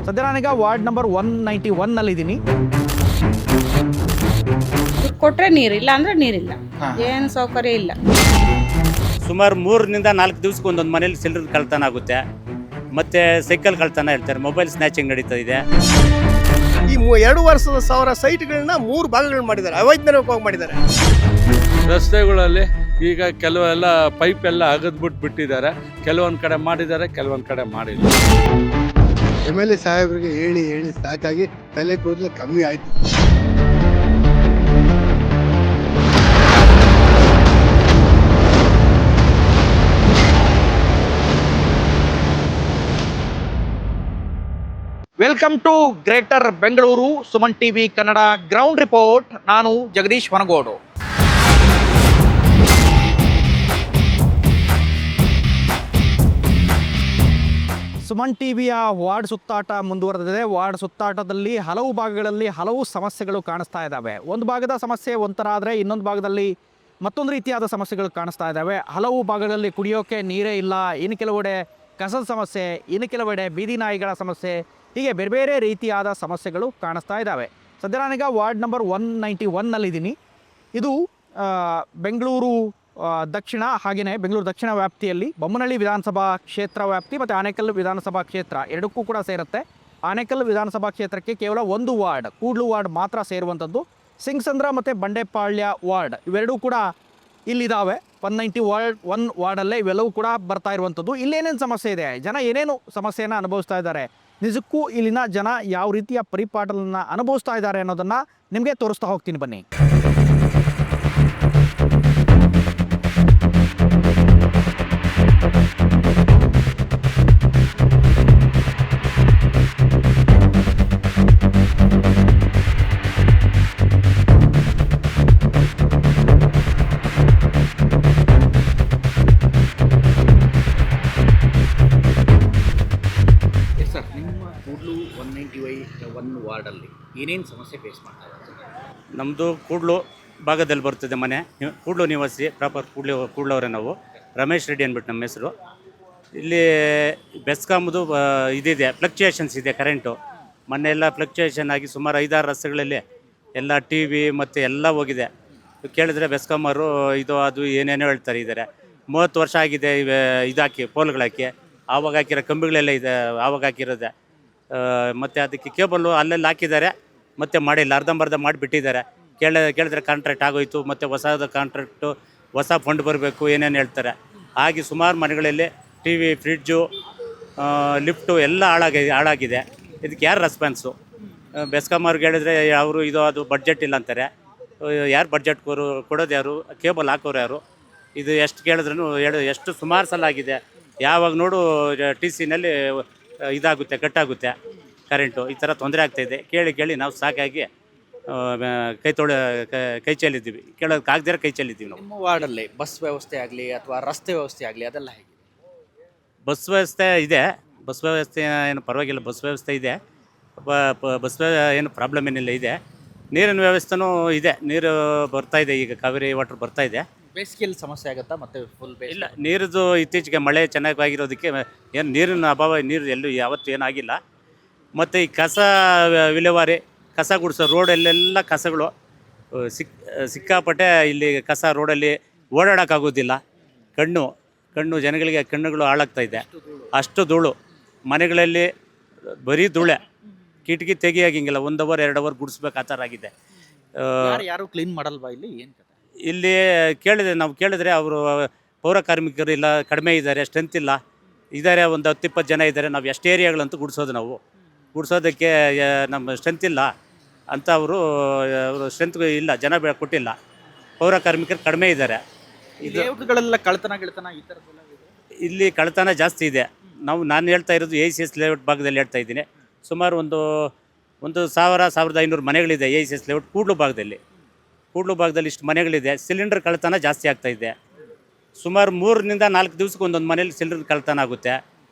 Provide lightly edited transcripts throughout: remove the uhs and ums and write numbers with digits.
ಸದ್ಯ ನಾನೀಗ ward number 191 ಕೊಟ್ರೆ ನೀರಿಲ್ಲ ಅಂದ್ರೆ ನೀರಿಲ್ಲ, ಏನು ಸೌಕರ್ಯ ಇಲ್ಲ. ಸುಮಾರು 3 ರಿಂದ 4 ದಿವಸಕ್ಕೆ ಒಂದೊಂದು ಮನೇಲಿ ಸಿಲಿಂಡರ್ ಕಳ್ತನ ಆಗುತ್ತೆ. ಮತ್ತು ಸೈಕಲ್ ಕಳ್ತನ ಹೇಳ್ತಾರೆ, ಮೊಬೈಲ್ ಸ್ನ್ಯಾಚಿಂಗ್ ನಡೀತಾ ಇದೆ. ಈ 2,000 ಸೈಟ್ಗಳನ್ನ 3 ಭಾಗಗಳು ಮಾಡಿದ್ದಾರೆ, ಅವೈಜ್ಞಾನಿಕವಾಗಿ ಮಾಡಿದ್ದಾರೆ. ರಸ್ತೆಗಳಲ್ಲಿ ಈಗ ಕೆಲವೆಲ್ಲ ಪೈಪ್ ಎಲ್ಲ ಅಗದ್ಬಿಟ್ಟು ಬಿಟ್ಟಿದ್ದಾರೆ. ಕೆಲವೊಂದು ಕಡೆ ಮಾಡಿದ್ದಾರೆ, ಕೆಲವೊಂದು ಕಡೆ ಮಾಡಿಲ್ಲ. MLA ಸಾಹೇಬರಿಗೆ ಹೇಳಿ ಸಾಕಾಗಿ ತಲೆ ಕೂದಲು ಕಮ್ಮಿ ಆಯ್ತು. Welcome to greater Bengaluru Suman TV Kannada ground report. ನಾನು ಜಗದೀಶ್ ವನಗೋಡು. ಸುಮನ್ ಟಿವಿಯ ವಾರ್ಡ್ ಸುತ್ತಾಟ ಮುಂದುವರೆದಿದೆ. ವಾರ್ಡ್ ಸುತ್ತಾಟದಲ್ಲಿ ಹಲವು ಭಾಗಗಳಲ್ಲಿ ಹಲವು ಸಮಸ್ಯೆಗಳು ಕಾಣಿಸ್ತಾ ಇದ್ದಾವೆ. ಒಂದು ಭಾಗದ ಸಮಸ್ಯೆ ಒಂಥರ ಆದರೆ ಇನ್ನೊಂದು ಭಾಗದಲ್ಲಿ ಮತ್ತೊಂದು ರೀತಿಯಾದ ಸಮಸ್ಯೆಗಳು ಕಾಣಿಸ್ತಾ ಇದ್ದಾವೆ. ಹಲವು ಭಾಗಗಳಲ್ಲಿ ಕುಡಿಯೋಕ್ಕೆ ನೀರೇ ಇಲ್ಲ, ಇನ್ನು ಕೆಲವೆಡೆ ಕಸದ ಸಮಸ್ಯೆ, ಇನ್ನು ಕೆಲವೆಡೆ ಬೀದಿ ನಾಯಿಗಳ ಸಮಸ್ಯೆ, ಹೀಗೆ ಬೇರೆ ಬೇರೆ ರೀತಿಯಾದ ಸಮಸ್ಯೆಗಳು ಕಾಣಿಸ್ತಾ ಇದ್ದಾವೆ. ಸದ್ಯ ನಾನೀಗ ವಾರ್ಡ್ ನಂಬರ್ 191 ಇದು ಬೆಂಗಳೂರು ದಕ್ಷಿಣ, ಹಾಗೆಯೇ ಬೆಂಗಳೂರು ದಕ್ಷಿಣ ವ್ಯಾಪ್ತಿಯಲ್ಲಿ ಬೊಮ್ಮನಹಳ್ಳಿ ವಿಧಾನಸಭಾ ಕ್ಷೇತ್ರ ವ್ಯಾಪ್ತಿ ಮತ್ತು ಆನೇಕಲ್ ವಿಧಾನಸಭಾ ಕ್ಷೇತ್ರ ಎರಡಕ್ಕೂ ಕೂಡ ಸೇರುತ್ತೆ. ಆನೇಕಲ್ ವಿಧಾನಸಭಾ ಕ್ಷೇತ್ರಕ್ಕೆ ಕೇವಲ ಒಂದು ವಾರ್ಡ್, ಕೂಡ್ಲು ವಾರ್ಡ್ ಮಾತ್ರ ಸೇರುವಂಥದ್ದು. ಸಿಂಗಸಂದ್ರ ಮತ್ತು ಬಂಡೆಪಾಳ್ಯ ವಾರ್ಡ್ ಇವೆರಡೂ ಕೂಡ ಇಲ್ಲಿದ್ದಾವೆ. 191 ವಾರ್ಡಲ್ಲೇ ಇವೆಲ್ಲವೂ ಕೂಡ ಬರ್ತಾ ಇರುವಂಥದ್ದು. ಇಲ್ಲೇನೇನು ಸಮಸ್ಯೆ ಇದೆ, ಜನ ಏನೇನು ಸಮಸ್ಯೆಯನ್ನು ಅನುಭವಿಸ್ತಾ ಇದ್ದಾರೆ, ನಿಜಕ್ಕೂ ಇಲ್ಲಿನ ಜನ ಯಾವ ರೀತಿಯ ಪರಿಪಾಟಲನ್ನು ಅನುಭವಿಸ್ತಾ ಇದ್ದಾರೆ ಅನ್ನೋದನ್ನು ನಿಮಗೆ ತೋರಿಸ್ತಾ ಹೋಗ್ತೀನಿ ಬನ್ನಿ. ಸರ್, ನಿಮ್ಮ ಕೂಡ್ಲು 191 ವಾರ್ಡಲ್ಲಿ ಏನೇನು ಸಮಸ್ಯೆ ಫೇಸ್ ಮಾಡ್ತಾ ಇದ್ದಾರೆ? ನಮ್ಮದು ಕೂಡ್ಲು ಭಾಗದಲ್ಲಿ ಬರ್ತದೆ ಮನೆ. ಕೂಡ್ಲು ನಿವಾಸಿ, ಪ್ರಾಪರ್ ಕೂಡ್ಲವರೇ ನಾವು. ರಮೇಶ್ ರೆಡ್ಡಿ ಅಂದ್ಬಿಟ್ಟು ನಮ್ಮ ಹೆಸರು. ಇಲ್ಲಿ ಬೆಸ್ಕಾಮ್ದು ಇದಿದೆ, ಫ್ಲಕ್ಚುಯೇಷನ್ಸ್ ಇದೆ ಕರೆಂಟು. ಮೊನ್ನೆ ಎಲ್ಲ ಫ್ಲಕ್ಚುಯೇಷನ್ ಆಗಿ ಸುಮಾರು 5-6 ರಸ್ತೆಗಳಲ್ಲಿ ಎಲ್ಲ TV ಮತ್ತು ಎಲ್ಲ ಹೋಗಿದೆ. ಕೇಳಿದ್ರೆ ಬೆಸ್ಕಾಮರು ಇದು ಅದು ಏನೇನೋ ಹೇಳ್ತಾರೆ ಇದ್ದಾರೆ. 30 ವರ್ಷ ಆಗಿದೆ ಇದಾಕಿ ಪೋಲ್ಗಳಾಕಿ, ಆವಾಗ ಹಾಕಿರೋ ಕಂಬಿಗಳೆಲ್ಲ ಇದೆ, ಆವಾಗ ಹಾಕಿರೋದೆ. ಮತ್ತು ಅದಕ್ಕೆ ಕೇಬಲ್ಲು ಅಲ್ಲೆಲ್ಲ ಹಾಕಿದ್ದಾರೆ, ಮತ್ತು ಮಾಡಿಲ್ಲ, ಅರ್ಧಂಬರ್ಧ ಮಾಡಿಬಿಟ್ಟಿದ್ದಾರೆ. ಕೇಳಿದ್ರೆ ಕಾಂಟ್ರಾಕ್ಟ್ ಆಗೋಯ್ತು, ಮತ್ತು ಹೊಸದು ಕಾಂಟ್ರಾಕ್ಟು, ಹೊಸ ಫಂಡ್ ಬರಬೇಕು, ಏನೇನು ಹೇಳ್ತಾರೆ. ಹಾಗೆ ಸುಮಾರು ಮನೆಗಳಲ್ಲಿ TV, ಫ್ರಿಡ್ಜು, ಲಿಫ್ಟು ಎಲ್ಲ ಹಾಳಾಗಿದೆ. ಇದಕ್ಕೆ ಯಾರು ರೆಸ್ಪಾನ್ಸು? ಬೆಸ್ಕಾಮವ್ರಿಗೆ ಹೇಳಿದ್ರೆ ಅವರು ಇದು ಅದು ಬಡ್ಜೆಟ್ ಇಲ್ಲ ಅಂತಾರೆ. ಯಾರು ಬಡ್ಜೆಟ್ ಕೊಡೋದು ಯಾರು? ಕೇಬಲ್ ಹಾಕೋರು ಯಾರು? ಇದು ಎಷ್ಟು ಕೇಳಿದ್ರೂ ಎಷ್ಟು ಸುಮಾರು ಸಲ ಆಗಿದೆ. ಯಾವಾಗ ನೋಡು TCನಲ್ಲಿ ಇದಾಗುತ್ತೆ, ಕಟ್ಟಾಗುತ್ತೆ ಕರೆಂಟು. ಈ ಥರ ತೊಂದರೆ ಆಗ್ತಾಯಿದೆ. ಕೇಳಿ ನಾವು ಸಾಕಾಗಿ ಕೈ ಚೆಲ್ಲಿದ್ದೀವಿ. ಕೇಳೋದಕ್ಕಾಗದಿರೋ ಕೈ ಚೆಲ್ಲಿದ್ದೀವಿ ನಾವು. ನಿಮ್ಮ ವಾರ್ಡಲ್ಲಿ ಬಸ್ ವ್ಯವಸ್ಥೆ ಆಗಲಿ ಅಥವಾ ರಸ್ತೆ ವ್ಯವಸ್ಥೆ ಆಗಲಿ ಅದೆಲ್ಲ ಹೇಗೆ? ಬಸ್ ವ್ಯವಸ್ಥೆ ಇದೆ. ಬಸ್ ವ್ಯವಸ್ಥೆ ಏನು ಪರವಾಗಿಲ್ಲ, ಬಸ್ ವ್ಯವಸ್ಥೆ ಇದೆ. ಬಸ್ ಏನು ಪ್ರಾಬ್ಲಮ್ ಏನಿಲ್ಲ, ಇದೆ. ನೀರಿನ ವ್ಯವಸ್ಥೆನೂ ಇದೆ, ನೀರು ಬರ್ತಾಯಿದೆ. ಈಗ ಕಾವೇರಿ ವಾಟ್ರ್ ಬರ್ತಾಯಿದೆ. ಬೇಸಿಗೆಯಲ್ಲಿ ಸಮಸ್ಯೆ ಆಗುತ್ತಾ? ಮತ್ತು ಫುಲ್ ಇಲ್ಲ, ನೀರದು ಇತ್ತೀಚೆಗೆ ಮಳೆ ಚೆನ್ನಾಗಿರೋದಕ್ಕೆ ಏನು ನೀರಿನ ಅಭಾವ, ನೀರು ಎಲ್ಲೂ ಯಾವತ್ತೂ ಏನಾಗಿಲ್ಲ. ಮತ್ತು ಈ ಕಸ ವಿಲೇವಾರಿ, ಕಸ ಗುಡಿಸೋ ರೋಡಲ್ಲೆಲ್ಲ ಕಸಗಳು ಸಿಕ್ಕಾಪಟ್ಟೆ. ಇಲ್ಲಿ ಕಸ ರೋಡಲ್ಲಿ ಓಡಾಡೋಕ್ಕಾಗೋದಿಲ್ಲ. ಕಣ್ಣು ಜನಗಳಿಗೆ ಕಣ್ಣುಗಳು ಹಾಳಾಗ್ತಾಯಿದೆ. ಅಷ್ಟು ಧೂಳು ಮನೆಗಳಲ್ಲಿ, ಬರೀ ಧೂಳೆ. ಕಿಟಕಿ ತೆಗಿಯಾಗಿಂಗಿಲ್ಲ, 1 ಅವರ್ 2 ಅವರ್ ಗುಡಿಸ್ಬೇಕು, ಆ ಥರ ಆಗಿದೆ. ಯಾರು ಕ್ಲೀನ್ ಮಾಡಲ್ವಾ ಇಲ್ಲಿ? ಏನು ಇಲ್ಲಿ ನಾವು ಕೇಳಿದ್ರೆ ಅವರು ಪೌರ ಕಾರ್ಮಿಕರು ಇಲ್ಲ, ಕಡಿಮೆ ಇದ್ದಾರೆ, ಸ್ಟ್ರೆಂತ್ ಇಲ್ಲ, ಇದ್ದಾರೆ, ಒಂದು 10-20 ಜನ ಇದ್ದಾರೆ. ನಾವು ಎಷ್ಟು ಏರಿಯಾಗಳಂತೂ ಗುಡಿಸೋದು, ಗುಡಿಸೋದಕ್ಕೆ ನಮ್ಮ ಸ್ಟ್ರೆಂತ್ ಇಲ್ಲ ಅಂತ ಅವರು ಸ್ಟ್ರೆಂತ್ ಇಲ್ಲ, ಜನ ಕೊಟ್ಟಿಲ್ಲ. ಪೌರ ಕಾರ್ಮಿಕರು ಕಡಿಮೆ ಇದ್ದಾರೆ. ಲೇಔಟ್ಗಳೆಲ್ಲ ಕಳ್ತನ ಈ ಥರದ್ದೆಲ್ಲ ಇಲ್ಲಿ ಕಳ್ತನ ಜಾಸ್ತಿ ಇದೆ. ನಾನು ಹೇಳ್ತಾ ಇರೋದು ACS ಲೇಔಟ್ ಭಾಗದಲ್ಲಿ ಹೇಳ್ತಾ ಇದ್ದೀನಿ. ಸುಮಾರು ಒಂದು 1,000-1,500 ಮನೆಗಳಿದೆ ACS ಲೇಔಟ್ ಕೂಡ್ಲು ಭಾಗದಲ್ಲಿ ಇಷ್ಟು ಮನೆಗಳಿದೆ. ಸಿಲಿಂಡರ್ ಕಳ್ತನ ಜಾಸ್ತಿ ಆಗ್ತಾಯಿದೆ. ಸುಮಾರು 3 ರಿಂದ 4 ದಿವಸಕ್ಕೆ ಒಂದೊಂದು ಮನೇಲಿ ಸಿಲಿಂಡರ್ ಕಳ್ತನ ಆಗುತ್ತೆ.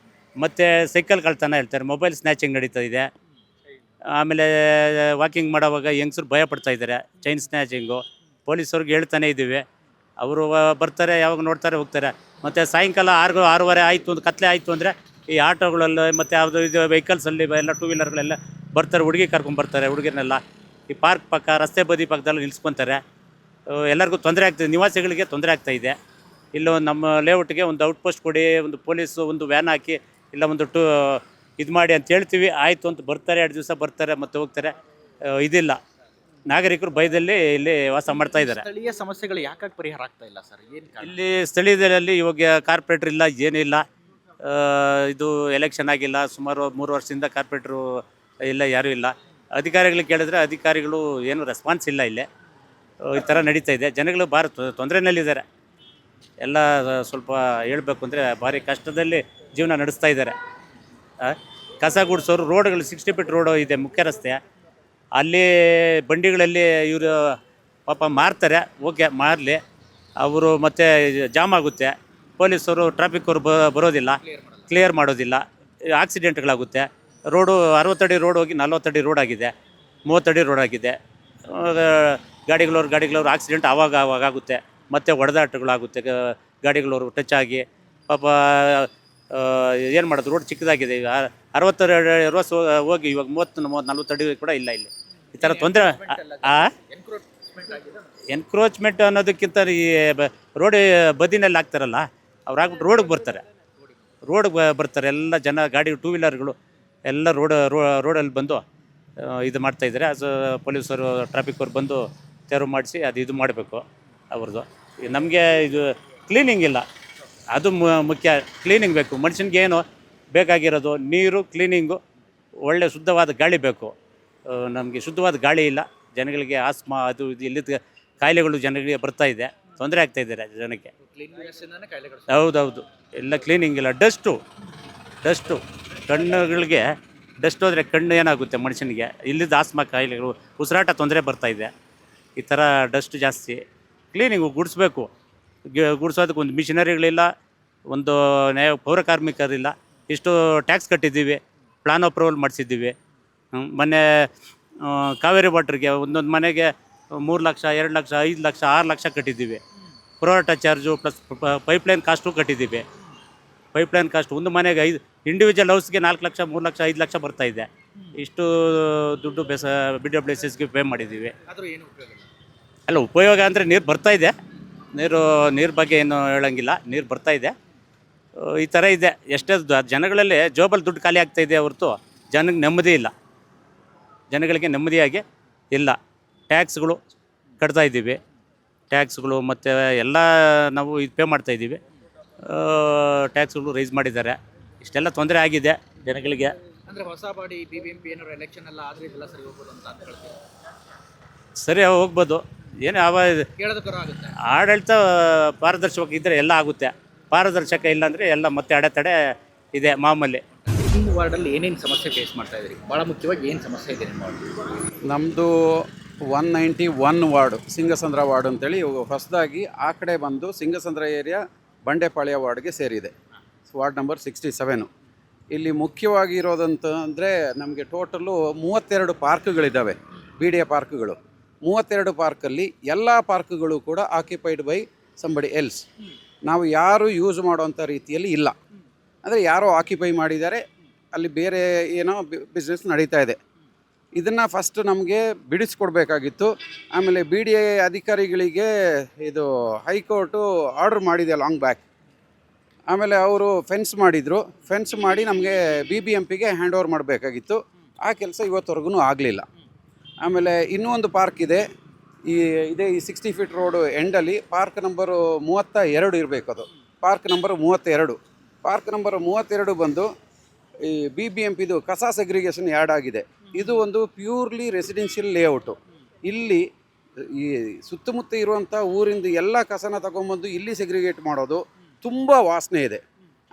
ಮತ್ತು ಸೈಕಲ್ ಕಳ್ತನ ಹೇಳ್ತಾರೆ, ಮೊಬೈಲ್ ಸ್ನ್ಯಾಚಿಂಗ್ ನಡೀತಾ ಇದೆ. ಆಮೇಲೆ ವಾಕಿಂಗ್ ಮಾಡೋವಾಗ ಹೆಂಗಸರು ಭಯ ಪಡ್ತಾ ಇದ್ದಾರೆ, ಚೈನ್ ಸ್ನ್ಯಾಚಿಂಗು. ಪೊಲೀಸವ್ರಿಗೆ ಹೇಳ್ತಾನೆ ಇದ್ದೀವಿ, ಅವರು ಬರ್ತಾರೆ, ಯಾವಾಗ ನೋಡ್ತಾರೆ ಹೋಗ್ತಾರೆ. ಮತ್ತು ಸಾಯಂಕಾಲ 6-6:30 ಆಯಿತು, ಒಂದು ಕತ್ಲೆ ಆಯಿತು ಅಂದರೆ ಈ ಆಟೋಗಳೆಲ್ಲ ಮತ್ತು ಯಾವುದು ಇದು ವೆಹಿಕಲ್ಸಲ್ಲಿ ಎಲ್ಲ ಟೂ ವೀಲರ್ಗಳೆಲ್ಲ ಬರ್ತಾರೆ, ಹುಡುಗಿ ಕರ್ಕೊಂಬರ್ತಾರೆ ಹುಡುಗಿರನ್ನೆಲ್ಲ ಈ ಪಾರ್ಕ್ ಪಕ್ಕ ರಸ್ತೆ ಬದಿ ಪಕ್ಕದಲ್ಲಿ ನಿಲ್ಲಿಸ್ಕೊತಾರೆ. ಎಲ್ಲರಿಗೂ ತೊಂದರೆ ಆಗ್ತದೆ, ನಿವಾಸಿಗಳಿಗೆ ತೊಂದರೆ ಆಗ್ತಾಯಿದೆ. ಇಲ್ಲೋ ನಮ್ಮ ಲೇಔಟ್ಗೆ ಒಂದು ಔಟ್ ಪೋಸ್ಟ್ ಕೊಡಿ, ಒಂದು ಪೊಲೀಸು ಒಂದು ವ್ಯಾನ್ ಹಾಕಿ, ಇಲ್ಲ ಒಂದು ಇದು ಮಾಡಿ ಅಂತ ಹೇಳ್ತೀವಿ. ಆಯಿತು ಅಂತ ಬರ್ತಾರೆ, 2 ದಿವಸ ಬರ್ತಾರೆ ಮತ್ತೆ ಹೋಗ್ತಾರೆ. ಇದಿಲ್ಲ, ನಾಗರಿಕರು ಭಯದಲ್ಲಿ ಇಲ್ಲಿ ವಾಸ ಮಾಡ್ತಾ ಇದ್ದಾರೆ. ಸ್ಥಳೀಯ ಸಮಸ್ಯೆಗಳು ಯಾಕಾಗಿ ಪರಿಹಾರ ಆಗ್ತಾ ಇಲ್ಲ ಸರ್? ಏನು ಇಲ್ಲಿ ಸ್ಥಳೀಯದಲ್ಲಿ ಇವಾಗ ಕಾರ್ಪೊರೇಟ್ರ್ ಇಲ್ಲ, ಏನಿಲ್ಲ. ಇದು ಎಲೆಕ್ಷನ್ ಆಗಿಲ್ಲ, ಸುಮಾರು 3 ವರ್ಷದಿಂದ ಕಾರ್ಪೊರೇಟ್ರು ಇಲ್ಲ, ಯಾರೂ ಇಲ್ಲ. ಅಧಿಕಾರಿಗಳಿಗೆ ಕೇಳಿದ್ರೆ ಅಧಿಕಾರಿಗಳು ಏನು ರೆಸ್ಪಾನ್ಸ್ ಇಲ್ಲ. ಇಲ್ಲೇ ಈ ಥರ ನಡೀತಾ ಇದೆ. ಜನಗಳು ಭಾಳ ತೊಂದರೆನಲ್ಲಿದ್ದಾರೆ. ಎಲ್ಲ ಸ್ವಲ್ಪ ಹೇಳಬೇಕು ಅಂದರೆ ಭಾರಿ ಕಷ್ಟದಲ್ಲಿ ಜೀವನ ನಡೆಸ್ತಾ ಇದ್ದಾರೆ. ಕಸ ಗುಡಿಸೋರು, ರೋಡ್ಗಳು 60 ಫೀಟ್ ರೋಡು ಇದೆ, ಮುಖ್ಯ ರಸ್ತೆ. ಅಲ್ಲಿ ಬಂಡಿಗಳಲ್ಲಿ ಇವರು ಪಾಪ ಮಾರ್ತಾರೆ. ಓಕೆ, ಮಾರಲಿ, ಅವರು ಮತ್ತೆ ಜಾಮ್ ಆಗುತ್ತೆ. ಪೊಲೀಸರು ಟ್ರಾಫಿಕ್ ಅವರು ಬರೋದಿಲ್ಲ, ಕ್ಲಿಯರ್ ಮಾಡೋದಿಲ್ಲ, ಆಕ್ಸಿಡೆಂಟ್ಗಳಾಗುತ್ತೆ. ರೋಡು 60 ಅಡಿ ರೋಡ್ ಹೋಗಿ 40 ಅಡಿ ರೋಡ್ ಆಗಿದೆ, 30 ಅಡಿ ರೋಡ್ ಆಗಿದೆ. ಗಾಡಿಗಳವ್ರು ಆಕ್ಸಿಡೆಂಟ್ ಆವಾಗ ಆಗುತ್ತೆ, ಮತ್ತು ಹೊಡೆದಾಟಗಳಾಗುತ್ತೆ. ಗಾಡಿಗಳವರು ಟಚ್ ಆಗಿ ಪಾಪ ಏನು ಮಾಡೋದು, ರೋಡ್ ಚಿಕ್ಕದಾಗಿದೆ. ಈಗ 60 ಅಡಿ ರೋಸ್ ಹೋಗಿ ಇವಾಗ 30-40 ಅಡಿ ಕೂಡ ಇಲ್ಲ. ಇಲ್ಲಿ ಈ ಥರ ತೊಂದರೆ. ಎನ್ಕ್ರೋಚ್ಮೆಂಟ್ ಅನ್ನೋದಕ್ಕಿಂತ ಈ ರೋಡ್ ಬದಿನಲ್ಲಿ ಆಗ್ತಾರಲ್ಲ, ಅವ್ರು ಆಗ್ಬಿಟ್ಟು ರೋಡಿಗೆ ಬರ್ತಾರೆ. ಎಲ್ಲ ಜನ ಗಾಡಿ ಟೂ ವೀಲರ್ಗಳು ಎಲ್ಲ ರೋಡಲ್ಲಿ ಬಂದು ಇದು ಮಾಡ್ತಾಯಿದ್ದಾರೆ. ಪೊಲೀಸರು ಟ್ರಾಫಿಕ್ ಅವ್ರು ಬಂದು ತೆರವು ಮಾಡಿಸಿ ಇದು ಮಾಡಬೇಕು ಅವ್ರದ್ದು. ನಮಗೆ ಇದು ಕ್ಲೀನಿಂಗ್ ಇಲ್ಲ, ಅದು ಮುಖ್ಯ. ಕ್ಲೀನಿಂಗ್ ಬೇಕು. ಮನುಷ್ಯನಿಗೆ ಏನು ಬೇಕಾಗಿರೋದು ನೀರು, ಕ್ಲೀನಿಂಗು, ಒಳ್ಳೆ ಶುದ್ಧವಾದ ಗಾಳಿ ಬೇಕು. ನಮಗೆ ಶುದ್ಧವಾದ ಗಾಳಿ ಇಲ್ಲ. ಜನಗಳಿಗೆ ಆಸ್ಮಾ ಅದು ಇದು ಇಲ್ಲಿದ್ದ ಕಾಯಿಲೆಗಳು ಜನಗಳಿಗೆ ಬರ್ತಾ ಇದೆ, ತೊಂದರೆ ಆಗ್ತಾಯಿದ್ದಾರೆ ಜನಕ್ಕೆ. ಹೌದೌದು, ಎಲ್ಲ ಕ್ಲೀನಿಂಗ್ ಇಲ್ಲ. ಡಸ್ಟು ಕಣ್ಣುಗಳಿಗೆ ಡಸ್ಟ್ ಹೋದರೆ ಕಣ್ಣು ಏನಾಗುತ್ತೆ ಮನುಷ್ಯನಿಗೆ, ಇಲ್ಲಿದ್ದ ಆಸ್ಮಾ ಕಾಯಿಲೆಗಳು, ಉಸಿರಾಟ ತೊಂದರೆ ಬರ್ತಾಯಿದೆ. ಈ ಥರ ಡಸ್ಟ್ ಜಾಸ್ತಿ. ಕ್ಲೀನಿಂಗು ಗುಡಿಸ್ಬೇಕು. ಗುಡಿಸೋದಕ್ಕೆ ಒಂದು ಮಿಷನರಿಗಳಿಲ್ಲ, ಒಂದು ಪೌರ ಕಾರ್ಮಿಕರಿಲ್ಲ. ಇಷ್ಟು ಟ್ಯಾಕ್ಸ್ ಕಟ್ಟಿದ್ದೀವಿ, ಪ್ಲಾನ್ ಅಪ್ರೂವಲ್ ಮಾಡಿಸಿದ್ದೀವಿ. ಮೊನ್ನೆ ಕಾವೇರಿ ವಾಟ್ರಿಗೆ ಒಂದೊಂದು ಮನೆಗೆ 3 ಲಕ್ಷ, 2 ಲಕ್ಷ, 5 ಲಕ್ಷ, 6 ಲಕ್ಷ ಕಟ್ಟಿದ್ದೀವಿ. Pro rata charge plus pipeline cost ಕಟ್ಟಿದ್ದೀವಿ. ಪೈಪ್ಲೈನ್ ಕಾಸ್ಟ್ ಒಂದು ಮನೆಗೆ ಇಂಡಿವಿಜುವಲ್ ಹೌಸ್ಗೆ 4 ಲಕ್ಷ, 3 ಲಕ್ಷ, 5 ಲಕ್ಷ ಬರ್ತಾಯಿದೆ. ಇಷ್ಟು ದುಡ್ಡು BWSSಗೆ ಪೇ ಮಾಡಿದ್ದೀವಿ. ಅಲ್ಲ, ಉಪಯೋಗ ಅಂದರೆ ನೀರು ಬರ್ತಾಯಿದೆ. ನೀರು ಬಗ್ಗೆ ಏನು ಹೇಳೋಂಗಿಲ್ಲ, ನೀರು ಬರ್ತಾಯಿದೆ. ಈ ಥರ ಇದೆ. ಎಷ್ಟೇ ಜನಗಳಲ್ಲಿ ಜೋಬಲ್ಲಿ ದುಡ್ಡು ಖಾಲಿ ಆಗ್ತಾಯಿದೆ ಹೊರತು ಜನಕ್ಕೆ ನೆಮ್ಮದಿ ಇಲ್ಲ. ಜನಗಳಿಗೆ ನೆಮ್ಮದಿಯಾಗಿ ಇಲ್ಲ. ಟ್ಯಾಕ್ಸ್ಗಳು ಕಟ್ತಾ ಇದ್ದೀವಿ, ಟ್ಯಾಕ್ಸ್ಗಳು ಮತ್ತು ಎಲ್ಲ ನಾವು ಇದು ಪೇ ಮಾಡ್ತಾಯಿದ್ದೀವಿ. ಟ್ಯಾಕ್ಸ್ಗಳು ರೈಸ್ ಮಾಡಿದ್ದಾರೆ. ಇಷ್ಟೆಲ್ಲ ತೊಂದರೆ ಆಗಿದೆ ಜನಗಳಿಗೆ. ಅಂದರೆ ಹೊಸ ಬಾಡಿ BBMP ಏನಾದ್ರು ಎಲೆಕ್ಷನ್ ಎಲ್ಲ ಆದರೆ ಇದೆಲ್ಲ ಸರಿ ಹೋಗ್ಬೋದು ಅಂತ ಹೇಳ್ತೀವಿ. ಸರಿ ಹೋಗ್ಬೋದು, ಏನು ಕೇಳೋದಕ್ಕೂ ಆಗುತ್ತೆ. ಆಡಳಿತ ಪಾರದರ್ಶಕ ಇದ್ದರೆ ಎಲ್ಲ ಆಗುತ್ತೆ. ಪಾರದರ್ಶಕ ಇಲ್ಲಾಂದರೆ ಎಲ್ಲ ಮತ್ತೆ ಅಡೆತಡೆ ಇದೆ ಮಾಮೂಲಿ. ನಿಮ್ಮ ವಾರ್ಡಲ್ಲಿ ಏನೇನು ಸಮಸ್ಯೆ ಫೇಸ್ ಮಾಡ್ತಾ ಇದ್ದೀರಿ? ಭಾಳ ಮುಖ್ಯವಾಗಿ ಏನು ಸಮಸ್ಯೆ ಇದೆ ನಿಮ್ಮ ವಾರ್ಡ್? ನಮ್ಮದು 191 ವಾರ್ಡು, ಸಿಂಗಸಂದ್ರ ವಾರ್ಡ್ ಅಂತೇಳಿ. ಹೊಸದಾಗಿ ಆ ಕಡೆ ಬಂದು ಸಿಂಗಸಂದ್ರ ಏರಿಯಾ ಬಂಡೆಪಾಳ್ಯ ವಾರ್ಡ್ಗೆ ಸೇರಿದೆ. Ward number 67. ಇಲ್ಲಿ ಮುಖ್ಯವಾಗಿ ಇರೋದಂತ ಅಂದರೆ ನಮಗೆ ಟೋಟಲು 32 ಪಾರ್ಕ್ಗಳಿದ್ದಾವೆ, BDA ಪಾರ್ಕ್ಗಳು. 32 ಪಾರ್ಕಲ್ಲಿ ಎಲ್ಲ ಪಾರ್ಕ್ಗಳು ಕೂಡ ಆಕ್ಯುಪೈಡ್ ಬೈ ಸಂಬಡಿ ಎಲ್ಸ್. ನಾವು ಯಾರು ಯೂಸ್ ಮಾಡೋವಂಥ ರೀತಿಯಲ್ಲಿ ಇಲ್ಲ. ಅಂದರೆ ಯಾರೋ ಆಕ್ಯುಪೈ ಮಾಡಿದ್ದಾರೆ, ಅಲ್ಲಿ ಬೇರೆ ಏನೋ ಬಿಸ್ನೆಸ್ ನಡೀತಾ ಇದೆ. ಇದನ್ನು ಫಸ್ಟ್ ನಮಗೆ ಬಿಡಿಸ್ಕೊಡ್ಬೇಕಾಗಿತ್ತು. ಆಮೇಲೆ BDA ಅಧಿಕಾರಿಗಳಿಗೆ ಇದು ಹೈಕೋರ್ಟು ಆರ್ಡ್ರ್ ಮಾಡಿದೆ ಲಾಂಗ್ ಬ್ಯಾಕ್. ಆಮೇಲೆ ಅವರು ಫೆನ್ಸ್ ಮಾಡಿದರು. ಫೆನ್ಸ್ ಮಾಡಿ ನಮಗೆ BBMPಗೆ ಹ್ಯಾಂಡ್ ಓವರ್ ಮಾಡಬೇಕಾಗಿತ್ತು. ಆ ಕೆಲಸ ಇವತ್ತವರೆಗೂ ಆಗಲಿಲ್ಲ. ಆಮೇಲೆ ಇನ್ನೂ ಒಂದು ಪಾರ್ಕ್ ಇದೆ, ಈ 60 ಫೀಟ್ ರೋಡು ಎಂಡಲ್ಲಿ ಪಾರ್ಕ್ ನಂಬರು 32 ಇರಬೇಕು. ಅದು ಪಾರ್ಕ್ ನಂಬರ್ 32. ಪಾರ್ಕ್ ನಂಬರ್ 32 ಬಂದು ಈ BBMPದು ಕಸ ಸೆಗ್ರಿಗೇಷನ್ ಯಾರ್ಡ್ ಆಗಿದೆ. ಇದು ಒಂದು ಪ್ಯೂರ್ಲಿ ರೆಸಿಡೆನ್ಷಿಯಲ್ ಲೇಔಟು. ಇಲ್ಲಿ ಈ ಸುತ್ತಮುತ್ತ ಇರುವಂಥ ಊರಿಂದ ಎಲ್ಲ ಕಸನ ತಗೊಂಬಂದು ಇಲ್ಲಿ ಸೆಗ್ರಿಗೇಟ್ ಮಾಡೋದು, ತುಂಬ ವಾಸನೆ ಇದೆ.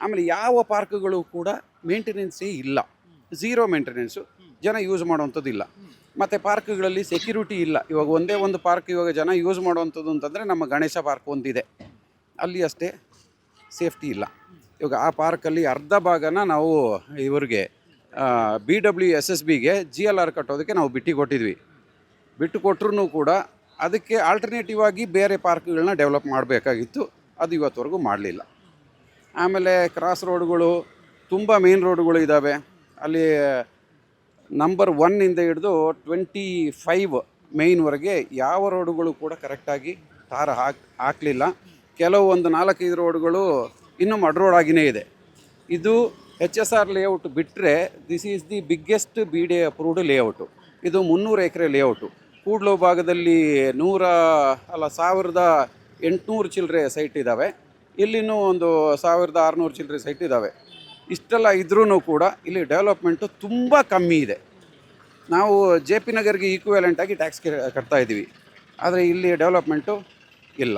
ಆಮೇಲೆ ಯಾವ ಪಾರ್ಕ್ಗಳು ಕೂಡ ಮೇಂಟೆನೆನ್ಸೇ ಇಲ್ಲ, ಝೀರೋ ಮೇಂಟೆನೆನ್ಸು, ಜನ ಯೂಸ್ ಮಾಡೋವಂಥದ್ದು ಇಲ್ಲ. ಮತ್ತು ಪಾರ್ಕ್ಗಳಲ್ಲಿ ಸೆಕ್ಯೂರಿಟಿ ಇಲ್ಲ. ಇವಾಗ ಒಂದೇ ಒಂದು ಪಾರ್ಕ್ ಇವಾಗ ಜನ ಯೂಸ್ ಮಾಡುವಂಥದ್ದು ಅಂತಂದರೆ ನಮ್ಮ ಗಣೇಶ ಪಾರ್ಕ್ ಒಂದಿದೆ, ಅಲ್ಲಿ ಅಷ್ಟೇ ಸೇಫ್ಟಿ ಇಲ್ಲ. ಇವಾಗ ಆ ಪಾರ್ಕಲ್ಲಿ ಅರ್ಧ ಭಾಗನ ನಾವು ಇವ್ರಿಗೆ BWSSBಗೆ GLR ಕಟ್ಟೋದಕ್ಕೆ ನಾವು ಬಿಟ್ಟು ಕೊಟ್ಟರು ಕೂಡ ಅದಕ್ಕೆ ಆಲ್ಟರ್ನೇಟಿವ್ ಆಗಿ ಬೇರೆ ಪಾರ್ಕ್ಗಳನ್ನ ಡೆವಲಪ್ ಮಾಡಬೇಕಾಗಿತ್ತು. ಅದು ಇವತ್ತವರೆಗೂ ಮಾಡಲಿಲ್ಲ. ಆಮೇಲೆ ಕ್ರಾಸ್ ರೋಡ್ಗಳು, ತುಂಬ ಮೇನ್ ರೋಡ್ಗಳು ಇದ್ದಾವೆ. ಅಲ್ಲಿ ನಂಬರ್ 1 ಹಿಡಿದು 25 ಮೇಯ್ನ್ವರೆಗೆ ಯಾವ ರೋಡುಗಳು ಕೂಡ ಕರೆಕ್ಟಾಗಿ ಟಾರ್ ಹಾಕಲಿಲ್ಲ. ಕೆಲವು ಒಂದು 4-5 ರೋಡ್ಗಳು ಇನ್ನೂ ಮಡ್ ರೋಡ್ ಆಗಿಯೇ ಇದೆ. ಇದು HSR ಲೇಔಟ್ ಬಿಟ್ಟರೆ this is the biggest BDA approved layout. ಇದು 300 ಎಕರೆ ಲೇಔಟು. ಕೂಡ್ಲು ಭಾಗದಲ್ಲಿ 1800 ಚಿಲ್ಲರೆ ಸೈಟ್ ಇದ್ದಾವೆ. ಇಲ್ಲಿನೂ ಒಂದು 1600 ಚಿಲ್ಲರೆ ಸೈಟ್ ಇದ್ದಾವೆ. ಇಷ್ಟೆಲ್ಲ ಇದ್ರೂ ಕೂಡ ಇಲ್ಲಿ ಡೆವಲಪ್ಮೆಂಟು ತುಂಬ ಕಮ್ಮಿ ಇದೆ. ನಾವು JP ನಗರ್ಗೆ ಈಕ್ವಲೆಂಟಾಗಿ ಟ್ಯಾಕ್ಸ್ ಕಟ್ತಾ ಇದ್ದೀವಿ, ಆದರೆ ಇಲ್ಲಿ ಡೆವಲಪ್ಮೆಂಟು ಇಲ್ಲ.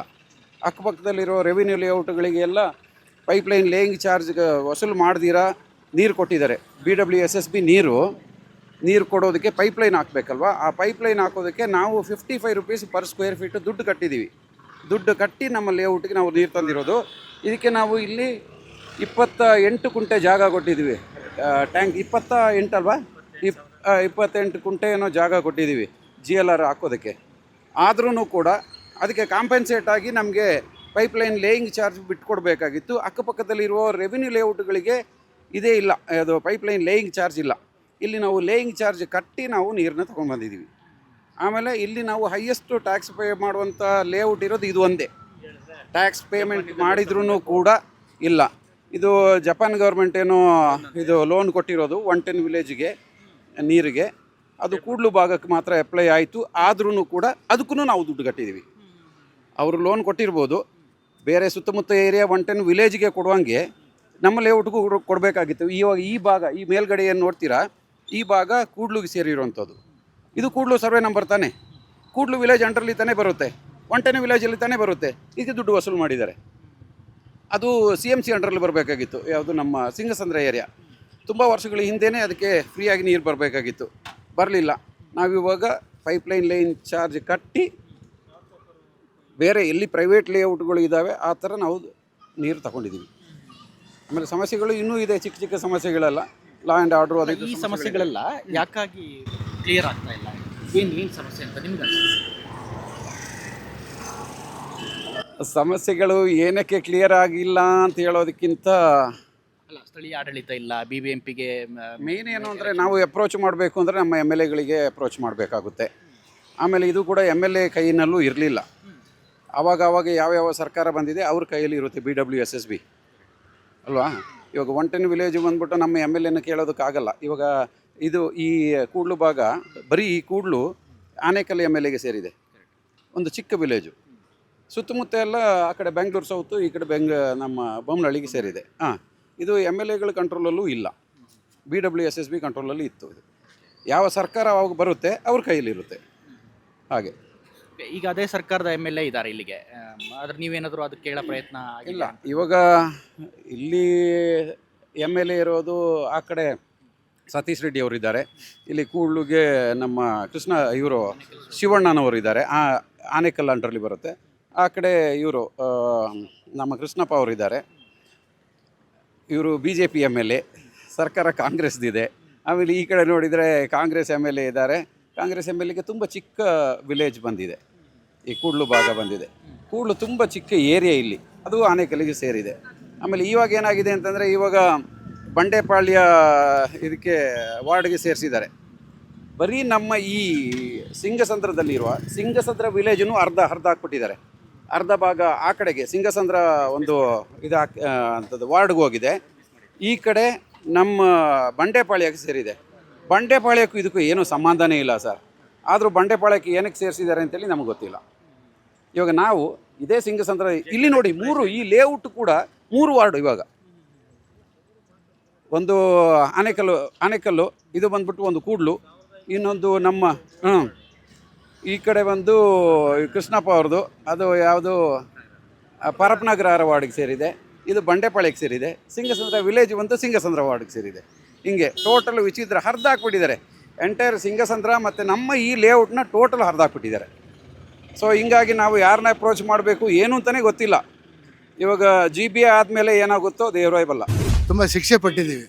ಅಕ್ಕಪಕ್ಕದಲ್ಲಿರೋ ರೆವಿನ್ಯೂ ಲೇಔಟ್ಗಳಿಗೆಲ್ಲ ಪೈಪ್ಲೈನ್ ಲೇಯಿಂಗ್ ಚಾರ್ಜ್ ವಸೂಲು ಮಾಡ್ದಿರಾ ನೀರು ಕೊಟ್ಟಿದ್ದಾರೆ. BWSSB ನೀರು ಕೊಡೋದಕ್ಕೆ ಪೈಪ್ಲೈನ್ ಹಾಕಬೇಕಲ್ವ, ಆ ಪೈಪ್ಲೈನ್ ಹಾಕೋದಕ್ಕೆ ನಾವು 55 ರೂಪೀಸ್ ಪರ್ ಸ್ಕ್ವೇರ್ ಫೀಟ್ ದುಡ್ಡು ಕಟ್ಟಿದ್ದೀವಿ. ದುಡ್ಡು ಕಟ್ಟಿ ನಮ್ಮ ಲೇಔಟ್ಗೆ ನಾವು ನೀರು ತಂದಿರೋದು. ಇದಕ್ಕೆ ನಾವು ಇಲ್ಲಿ 28 ಕುಂಟೆ ಜಾಗ ಕೊಟ್ಟಿದ್ದೀವಿ. ಟ್ಯಾಂಕ್ 28 ಅಲ್ವಾ, 28 ಕುಂಟೆ ಏನೋ ಜಾಗ ಕೊಟ್ಟಿದ್ದೀವಿ GLR ಹಾಕೋದಕ್ಕೆ. ಆದ್ರೂ ಕೂಡ ಅದಕ್ಕೆ ಕಾಂಪೆನ್ಸೇಟ್ ಆಗಿ ನಮಗೆ ಪೈಪ್ಲೈನ್ ಲೇಯಿಂಗ್ ಚಾರ್ಜ್ ಬಿಟ್ಕೊಡ್ಬೇಕಾಗಿತ್ತು. ಅಕ್ಕಪಕ್ಕದಲ್ಲಿರುವ ರೆವಿನ್ಯೂ ಲೇಔಟ್ಗಳಿಗೆ ಇದೇ ಇಲ್ಲ, ಅದು ಪೈಪ್ಲೈನ್ ಲೇಯಿಂಗ್ ಚಾರ್ಜ್ ಇಲ್ಲ. ಇಲ್ಲಿ ನಾವು ಲೇಯಿಂಗ್ ಚಾರ್ಜ್ ಕಟ್ಟಿ ನಾವು ನೀರನ್ನ ತೊಗೊಂಡ್ಬಂದಿದ್ದೀವಿ. ಆಮೇಲೆ ಇಲ್ಲಿ ನಾವು ಹೈಯೆಸ್ಟು ಟ್ಯಾಕ್ಸ್ ಪೇ ಮಾಡುವಂಥ ಲೇಔಟ್ ಇರೋದು ಇದು ಒಂದೇ. ಟ್ಯಾಕ್ಸ್ ಪೇಮೆಂಟ್ ಮಾಡಿದ್ರೂ ಕೂಡ ಇಲ್ಲ. ಇದು ಜಪಾನ್ ಗೌರ್ಮೆಂಟ್ ಏನೋ ಇದು ಲೋನ್ ಕೊಟ್ಟಿರೋದು 110 ವಿಲೇಜ್ಗೆ ನೀರಿಗೆ, ಅದು ಕೂಡ್ಲು ಭಾಗಕ್ಕೆ ಮಾತ್ರ ಅಪ್ಲೈ ಆಯಿತು. ಆದ್ರೂ ಕೂಡ ಅದಕ್ಕೂ ನಾವು ದುಡ್ಡು ಕಟ್ಟಿದ್ದೀವಿ. ಅವರು ಲೋನ್ ಕೊಟ್ಟಿರ್ಬೋದು, ಬೇರೆ ಸುತ್ತಮುತ್ತ ಏರಿಯಾ 110 ವಿಲೇಜ್ಗೆ ಕೊಡುವಂಗೆ ನಮ್ಮ ಲೇಔಟ್ಗೂ ಕೊಡಬೇಕಾಗಿತ್ತು. ಇವಾಗ ಈ ಭಾಗ, ಈ ಮೇಲ್ಗಡೆ ಏನು ನೋಡ್ತೀರಾ, ಈ ಭಾಗ ಕೂಡ್ಲುಗೆ ಸೇರಿರುವಂಥದ್ದು. ಇದು ಕೂಡ್ಲು ಸರ್ವೆ ನಂಬರ್ ತಾನೇ, ಕೂಡ್ಲು ವಿಲೇಜ್ ಅಂಡರ್ಲಿ ತಾನೇ ಬರುತ್ತೆ, 110 ವಿಲೇಜಲ್ಲಿ ತಾನೇ ಬರುತ್ತೆ. ಈಗ ದುಡ್ಡು ವಸೂಲು ಮಾಡಿದ್ದಾರೆ. ಅದು CMC ಅಂಡರಲ್ಲಿ ಬರಬೇಕಾಗಿತ್ತು, ಯಾವುದು ನಮ್ಮ ಸಿಂಗಸಂದ್ರ ಏರಿಯಾ. ತುಂಬ ವರ್ಷಗಳ ಹಿಂದೆಯೇ ಅದಕ್ಕೆ ಫ್ರೀಯಾಗಿ ನೀರು ಬರಬೇಕಾಗಿತ್ತು, ಬರಲಿಲ್ಲ. ನಾವಿವಾಗ ಪೈಪ್ಲೈನ್ ಲೈನ್ ಚಾರ್ಜ್ ಕಟ್ಟಿ ಬೇರೆ ಎಲ್ಲಿ ಪ್ರೈವೇಟ್ ಲೇಔಟ್ಗಳು ಇದ್ದಾವೆ ಆ ಥರ ನಾವು ನೀರು ತಗೊಂಡಿದ್ದೀವಿ. ಆಮೇಲೆ ಸಮಸ್ಯೆಗಳು ಇನ್ನೂ ಇದೆ, ಚಿಕ್ಕ ಚಿಕ್ಕ ಸಮಸ್ಯೆಗಳೆಲ್ಲ, ಲಾ ಆ್ಯಂಡ್ ಆರ್ಡ್ರು. ಅದಕ್ಕೆ ಈ ಸಮಸ್ಯೆಗಳೆಲ್ಲ ಯಾಕಾಗಿ ಕ್ಲಿಯರ್ ಆಗ್ತಾ ಇಲ್ಲ? ಏನು ಸಮಸ್ಯೆ ಅಂತ ನಿಮ್ಗೆ ಸಮಸ್ಯೆಗಳು ಏನಕ್ಕೆ ಕ್ಲಿಯರ್ ಆಗಿಲ್ಲ ಅಂತ ಹೇಳೋದಕ್ಕಿಂತ ಅಲ್ಲ, ಸ್ಥಳೀಯ ಆಡಳಿತ ಇಲ್ಲ, BBMPಗೆ ಮೇನ್ ಏನು ಅಂದರೆ ನಾವು ಅಪ್ರೋಚ್ ಮಾಡಬೇಕು ಅಂದರೆ ನಮ್ಮ MLAಗಳಿಗೆ ಅಪ್ರೋಚ್ ಮಾಡಬೇಕಾಗುತ್ತೆ. ಆಮೇಲೆ ಇದು ಕೂಡ MLA ಕೈನಲ್ಲೂ ಇರಲಿಲ್ಲ. ಆವಾಗ ಯಾವ್ಯಾವ ಸರ್ಕಾರ ಬಂದಿದೆ ಅವ್ರ ಕೈಯಲ್ಲಿ ಇರುತ್ತೆ BWSSB ಅಲ್ವಾ. ಇವಾಗ 110 ವಿಲೇಜ್ ಬಂದ್ಬಿಟ್ಟು ನಮ್ಮ MLAನ ಕೇಳೋದಕ್ಕಾಗಲ್ಲ. ಇವಾಗ ಇದು ಈ ಕೂಡ್ಲು ಭಾಗ ಬರೀ ಈ ಕೂಡ್ಲು ಆನೇಕಲ್ MLAಗೆ ಸೇರಿದೆ, ಒಂದು ಚಿಕ್ಕ ವಿಲೇಜು. ಸುತ್ತಮುತ್ತ ಎಲ್ಲ ಆ ಕಡೆ ಬೆಂಗಳೂರು ಸೌತು, ಈ ಕಡೆ ನಮ್ಮ ಬೊಮ್ಮನಹಳ್ಳಿಗೆ ಸೇರಿದೆ. ಇದು MLAಗಳ ಕಂಟ್ರೋಲಲ್ಲೂ ಇಲ್ಲ, BWSSB ಕಂಟ್ರೋಲಲ್ಲಿ ಇತ್ತು. ಇದು ಯಾವ ಸರ್ಕಾರ ಅವಾಗ ಬರುತ್ತೆ ಅವ್ರ ಕೈಯಲ್ಲಿರುತ್ತೆ. ಹಾಗೆ ಈಗ ಅದೇ ಸರ್ಕಾರದ MLA ಇದ್ದಾರೆ ಇಲ್ಲಿಗೆ, ಆದ್ರೆ ನೀವೇನಾದರೂ ಅದು ಕೇಳೋ ಪ್ರಯತ್ನ ಇಲ್ಲ. ಇವಾಗ ಇಲ್ಲಿ MLA ಇರೋದು ಆ ಕಡೆ ಸತೀಶ್ ರೆಡ್ಡಿ ಅವರು ಇದ್ದಾರೆ, ಇಲ್ಲಿ ಕೂಡ್ಲುಗೆ ನಮ್ಮ ಇವರು ಶಿವಣ್ಣನವರು ಇದ್ದಾರೆ, ಆನೇಕಲ್ ಅಂಡರ್ಲಿ ಬರುತ್ತೆ. ಆ ಕಡೆ ಇವರು ನಮ್ಮ ಕೃಷ್ಣಪ್ಪ ಅವರು ಇದ್ದಾರೆ, ಇವರು BJP MLA. ಸರ್ಕಾರ ಕಾಂಗ್ರೆಸ್ದಿದೆ. ಆಮೇಲೆ ಈ ಕಡೆ ನೋಡಿದರೆ ಕಾಂಗ್ರೆಸ್ MLA ಇದ್ದಾರೆ. ಕಾಂಗ್ರೆಸ್ MLAಗೆ ತುಂಬ ಚಿಕ್ಕ ವಿಲೇಜ್ ಬಂದಿದೆ, ಈ ಕೂಡ್ಲು ಭಾಗ ಬಂದಿದೆ. ಕೂಡ್ಲು ತುಂಬ ಚಿಕ್ಕ ಏರಿಯಾ ಇಲ್ಲಿ, ಅದು ಆನೇಕಲ್ಲಿಗೆ ಸೇರಿದೆ. ಆಮೇಲೆ ಇವಾಗ ಏನಾಗಿದೆ ಅಂತಂದರೆ, ಇವಾಗ ಬಂಡೆಪಾಳ್ಯ ಇದಕ್ಕೆ ವಾರ್ಡ್ಗೆ ಸೇರಿಸಿದ್ದಾರೆ. ಬರೀ ನಮ್ಮ ಈ ಸಿಂಗಸಂದ್ರದಲ್ಲಿರುವ ಸಿಂಗಸಂದ್ರ ವಿಲೇಜನ್ನು ಅರ್ಧ ಹಾಕ್ಬಿಟ್ಟಿದ್ದಾರೆ. ಅರ್ಧ ಭಾಗ ಆ ಕಡೆಗೆ ಸಿಂಗಸಂದ್ರ ಒಂದು ಇದು ಅಂಥದ್ದು ವಾರ್ಡ್ಗೆ ಹೋಗಿದೆ. ಈ ಕಡೆ ನಮ್ಮ ಬಂಡೆಪಾಳ್ಯಕ್ಕೆ ಸೇರಿದೆ. ಬಂಡೆಪಾಳ್ಯಕ್ಕೂ ಇದಕ್ಕೂ ಏನೂ ಸಂಬಂಧನೇ ಇಲ್ಲ ಸರ್. ಆದರೂ ಬಂಡೆಪಾಳ್ಯಕ್ಕೆ ಏನಕ್ಕೆ ಸೇರಿಸಿದ್ದಾರೆ ಅಂತೇಳಿ ನಮಗೆ ಗೊತ್ತಿಲ್ಲ. ಇವಾಗ ನಾವು ಇದೇ ಸಿಂಗಸಂದ್ರ ಇಲ್ಲಿ ನೋಡಿ, ಈ ಲೇಔಟ್ ಕೂಡ 3 ವಾರ್ಡು. ಇವಾಗ ಒಂದು ಆನೇಕಲ್ಲು, ಇದು ಬಂದ್ಬಿಟ್ಟು ಒಂದು ಕೂಡ್ಲು, ಇನ್ನೊಂದು ನಮ್ಮ ಈ ಕಡೆ ಬಂದು ಕೃಷ್ಣಪ್ಪ ಅವ್ರದ್ದು, ಅದು ಯಾವುದು ಪರಪ್ನಗರ ವಾರ್ಡ್ಗೆ ಸೇರಿದೆ. ಇದು ಬಂಡೆಪಾಳ್ಯಕ್ಕೆ ಸೇರಿದೆ. ಸಿಂಗಸಂದ್ರ ವಿಲೇಜ್ ಬಂದು ಸಿಂಗಸಂದ್ರ ವಾರ್ಡ್ಗೆ ಸೇರಿದೆ. ಹಿಂಗೆ ಟೋಟಲ್ ವಿಚಿತ್ರ ಹರಿದಾಕ್ಬಿಟ್ಟಿದ್ದಾರೆ. ಎಂಟೈರ್ ಸಿಂಗಸಂದ್ರ ಮತ್ತು ನಮ್ಮ ಈ ಲೇಔಟ್ನ ಟೋಟಲ್ ಹರಿದಾಕ್ಬಿಟ್ಟಿದ್ದಾರೆ. ಸೊ ಹಿಂಗಾಗಿ ನಾವು ಯಾರನ್ನ ಅಪ್ರೋಚ್ ಮಾಡಬೇಕು ಏನು ಅಂತಲೇ ಗೊತ್ತಿಲ್ಲ. ಇವಾಗ GBA ಆದಮೇಲೆ ಏನಾಗುತ್ತೋ ದೇವರಾಯ್ ಬಲ್ಲ. ತುಂಬ ಶಿಕ್ಷೆ ಪಟ್ಟಿದ್ದೀವಿ.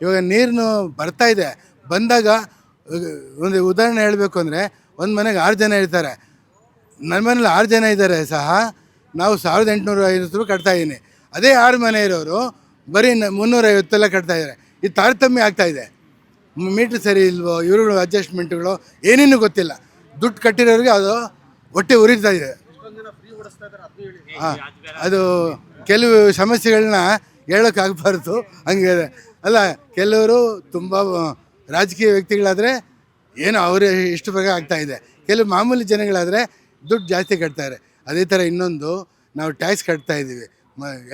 ಇವಾಗ ನೀರು ಬರ್ತಾ ಇದೆ, ಬಂದಾಗ ಒಂದು ಉದಾಹರಣೆ ಹೇಳಬೇಕು ಅಂದರೆ, ಒಂದು ಮನೆಗೆ 6 ಜನ ಇರ್ತಾರೆ. ನನ್ನ ಮನೇಲಿ 6 ಜನ ಇದ್ದಾರೆ ಸಹ ನಾವು 1850 ರೂಪಾಯಿ ಕಟ್ತಾಯಿದ್ದೀನಿ. ಅದೇ 6 ಮನೆ ಇರೋರು ಬರೀ 350 ಕಟ್ತಾ ಇದ್ದಾರೆ. ಇದು ತಾರತಮ್ಯ ಆಗ್ತಾ ಇದೆ. ಮೀಟ್ರ್ ಸರಿ ಇಲ್ವೋ, ಇವ್ರುಗಳು ಅಡ್ಜಸ್ಟ್ಮೆಂಟ್ಗಳು ಏನೇನು ಗೊತ್ತಿಲ್ಲ. ದುಡ್ಡು ಕಟ್ಟಿರೋರಿಗೆ ಅದು ಹೊಟ್ಟೆ ಉರಿತಾ ಇದೆ. ಹಾಂ, ಅದು ಕೆಲವು ಸಮಸ್ಯೆಗಳನ್ನ ಹೇಳೋಕ್ಕಾಗಬಾರ್ದು, ಹಂಗೆ ಅಲ್ಲ. ಕೆಲವರು ತುಂಬ ರಾಜಕೀಯ ವ್ಯಕ್ತಿಗಳಾದರೆ ಏನೋ ಅವರೇ ಇಷ್ಟು ಬೇಗ ಆಗ್ತಾಯಿದೆ. ಕೆಲವು ಮಾಮೂಲಿ ಜನಗಳಾದರೆ ದುಡ್ಡು ಜಾಸ್ತಿ ಕಟ್ತಾರೆ. ಅದೇ ಥರ ಇನ್ನೊಂದು, ನಾವು ಟ್ಯಾಕ್ಸ್ ಕಟ್ತಾ ಇದ್ದೀವಿ.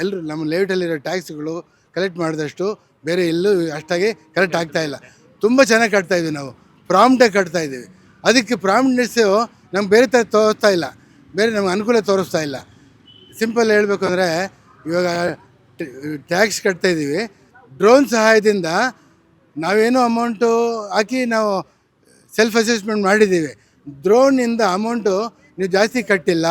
ಎಲ್ಲರೂ ನಮ್ಮ ಲೇಔಟಲ್ಲಿರೋ ಟ್ಯಾಕ್ಸ್ಗಳು ಕಲೆಕ್ಟ್ ಮಾಡಿದಷ್ಟು ಬೇರೆ ಎಲ್ಲೂ ಅಷ್ಟಾಗಿ ಕರೆಕ್ಟ್ ಆಗ್ತಾಯಿಲ್ಲ. ತುಂಬ ಚೆನ್ನಾಗಿ ಕಟ್ತಾಯಿದ್ದೀವಿ ನಾವು, ಪ್ರಾಂಪ್ಟಾಗಿ ಕಟ್ತಾಯಿದ್ದೀವಿ. ಅದಕ್ಕೆ ಪ್ರಾಂಪ್ಟ್ನೆಸ್ಸು ನಮ್ಗೆ ಬೇರೆ ಥರ ತೋರಿಸ್ತಾ ಇಲ್ಲ, ಬೇರೆ ನಮ್ಗೆ ಅನುಕೂಲ ತೋರಿಸ್ತಾ ಇಲ್ಲ. ಸಿಂಪಲ್ ಹೇಳಬೇಕು ಅಂದರೆ, ಇವಾಗ ಟ್ಯಾಕ್ಸ್ ಕಟ್ತಾಯಿದ್ದೀವಿ, ಡ್ರೋನ್ ಸಹಾಯದಿಂದ ನಾವೇನೋ ಅಮೌಂಟು ಹಾಕಿ ನಾವು ಸೆಲ್ಫ್ ಅಸೆಸ್ಮೆಂಟ್ ಮಾಡಿದ್ದೀವಿ. ಡ್ರೋನಿಂದ ಅಮೌಂಟು ನೀವು ಜಾಸ್ತಿ ಕಟ್ಟಿಲ್ಲ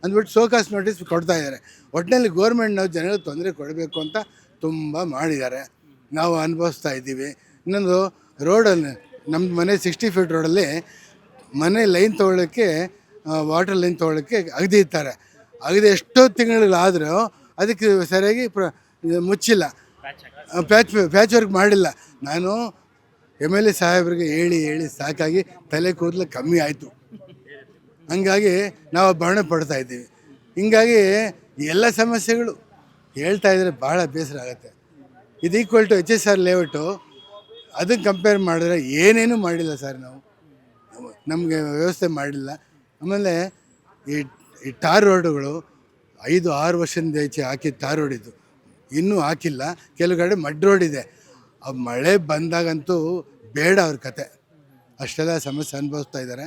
ಅಂದ್ಬಿಟ್ಟು ಸೋಕಾಸ್ ನೋಟಿಸ್ ಕೊಡ್ತಾ ಇದ್ದಾರೆ. ಒಟ್ಟಿನಲ್ಲಿ ಗೋರ್ಮೆಂಟ್ ನಾವು ಜನರಿಗೆ ತೊಂದರೆ ಕೊಡಬೇಕು ಅಂತ ತುಂಬ ಮಾಡಿದ್ದಾರೆ, ನಾವು ಅನುಭವಿಸ್ತಾ ಇದ್ದೀವಿ. ಇನ್ನೊಂದು, ರೋಡಲ್ಲಿ ನಮ್ಮ ಮನೆ 60 ಫೀಟ್ ರೋಡಲ್ಲಿ ಮನೆ ಲೈನ್ ತೊಗೊಳ್ಳೋಕ್ಕೆ, ವಾಟರ್ ಲೈನ್ ತೊಗೊಳ್ಳೋಕ್ಕೆ ಅಗದಿ ಇರ್ತಾರೆ. ಅಗದಿ ಎಷ್ಟೋ ತಿಂಗಳಾದರೂ ಅದಕ್ಕೆ ಸರಿಯಾಗಿ ಮುಚ್ಚಿಲ್ಲ, ಪ್ಯಾಚ್ ವರ್ಕ್ ಮಾಡಿಲ್ಲ. ನಾನು MLA ಸಾಹೇಬ್ರಿಗೆ ಹೇಳಿ ಸಾಕಾಗಿ ತಲೆ ಕೂದಲು ಕಮ್ಮಿ ಆಯಿತು. ಹಂಗಾಗಿ ನಾವು ಭರಣೆ ಪಡ್ತಾ ಇದ್ದೀವಿ. ಹೀಗಾಗಿ ಎಲ್ಲ ಸಮಸ್ಯೆಗಳು ಹೇಳ್ತಾ ಇದ್ದರೆ ಭಾಳ ಬೇಸರ ಆಗುತ್ತೆ. ಇದು ಈಕ್ವಲ್ ಟು HSR ಲೇಔಟು, ಅದನ್ನು ಕಂಪೇರ್ ಮಾಡಿದ್ರೆ ಏನೇನೂ ಮಾಡಿಲ್ಲ ಸರ್. ನಾವು ನಮಗೆ ವ್ಯವಸ್ಥೆ ಮಾಡಿಲ್ಲ. ಆಮೇಲೆ ಈ ಟಾರ್ ರೋಡುಗಳು 5-6 ವರ್ಷದಿಂದ ಹೆಚ್ಚು ಹಾಕಿ ಟಾರ್ ರೋಡ್ ಇದು ಇನ್ನೂ ಹಾಕಿಲ್ಲ. ಕೆಲವು ಕಡೆ ಮಡ್ ರೋಡ್ ಇದೆ. ಆ ಮಳೆ ಬಂದಾಗಂತೂ ಬೇಡ ಅವ್ರ ಕತೆ, ಅಷ್ಟೆಲ್ಲ ಸಮಸ್ಯೆ ಅನುಭವಿಸ್ತಾ ಇದ್ದಾರೆ.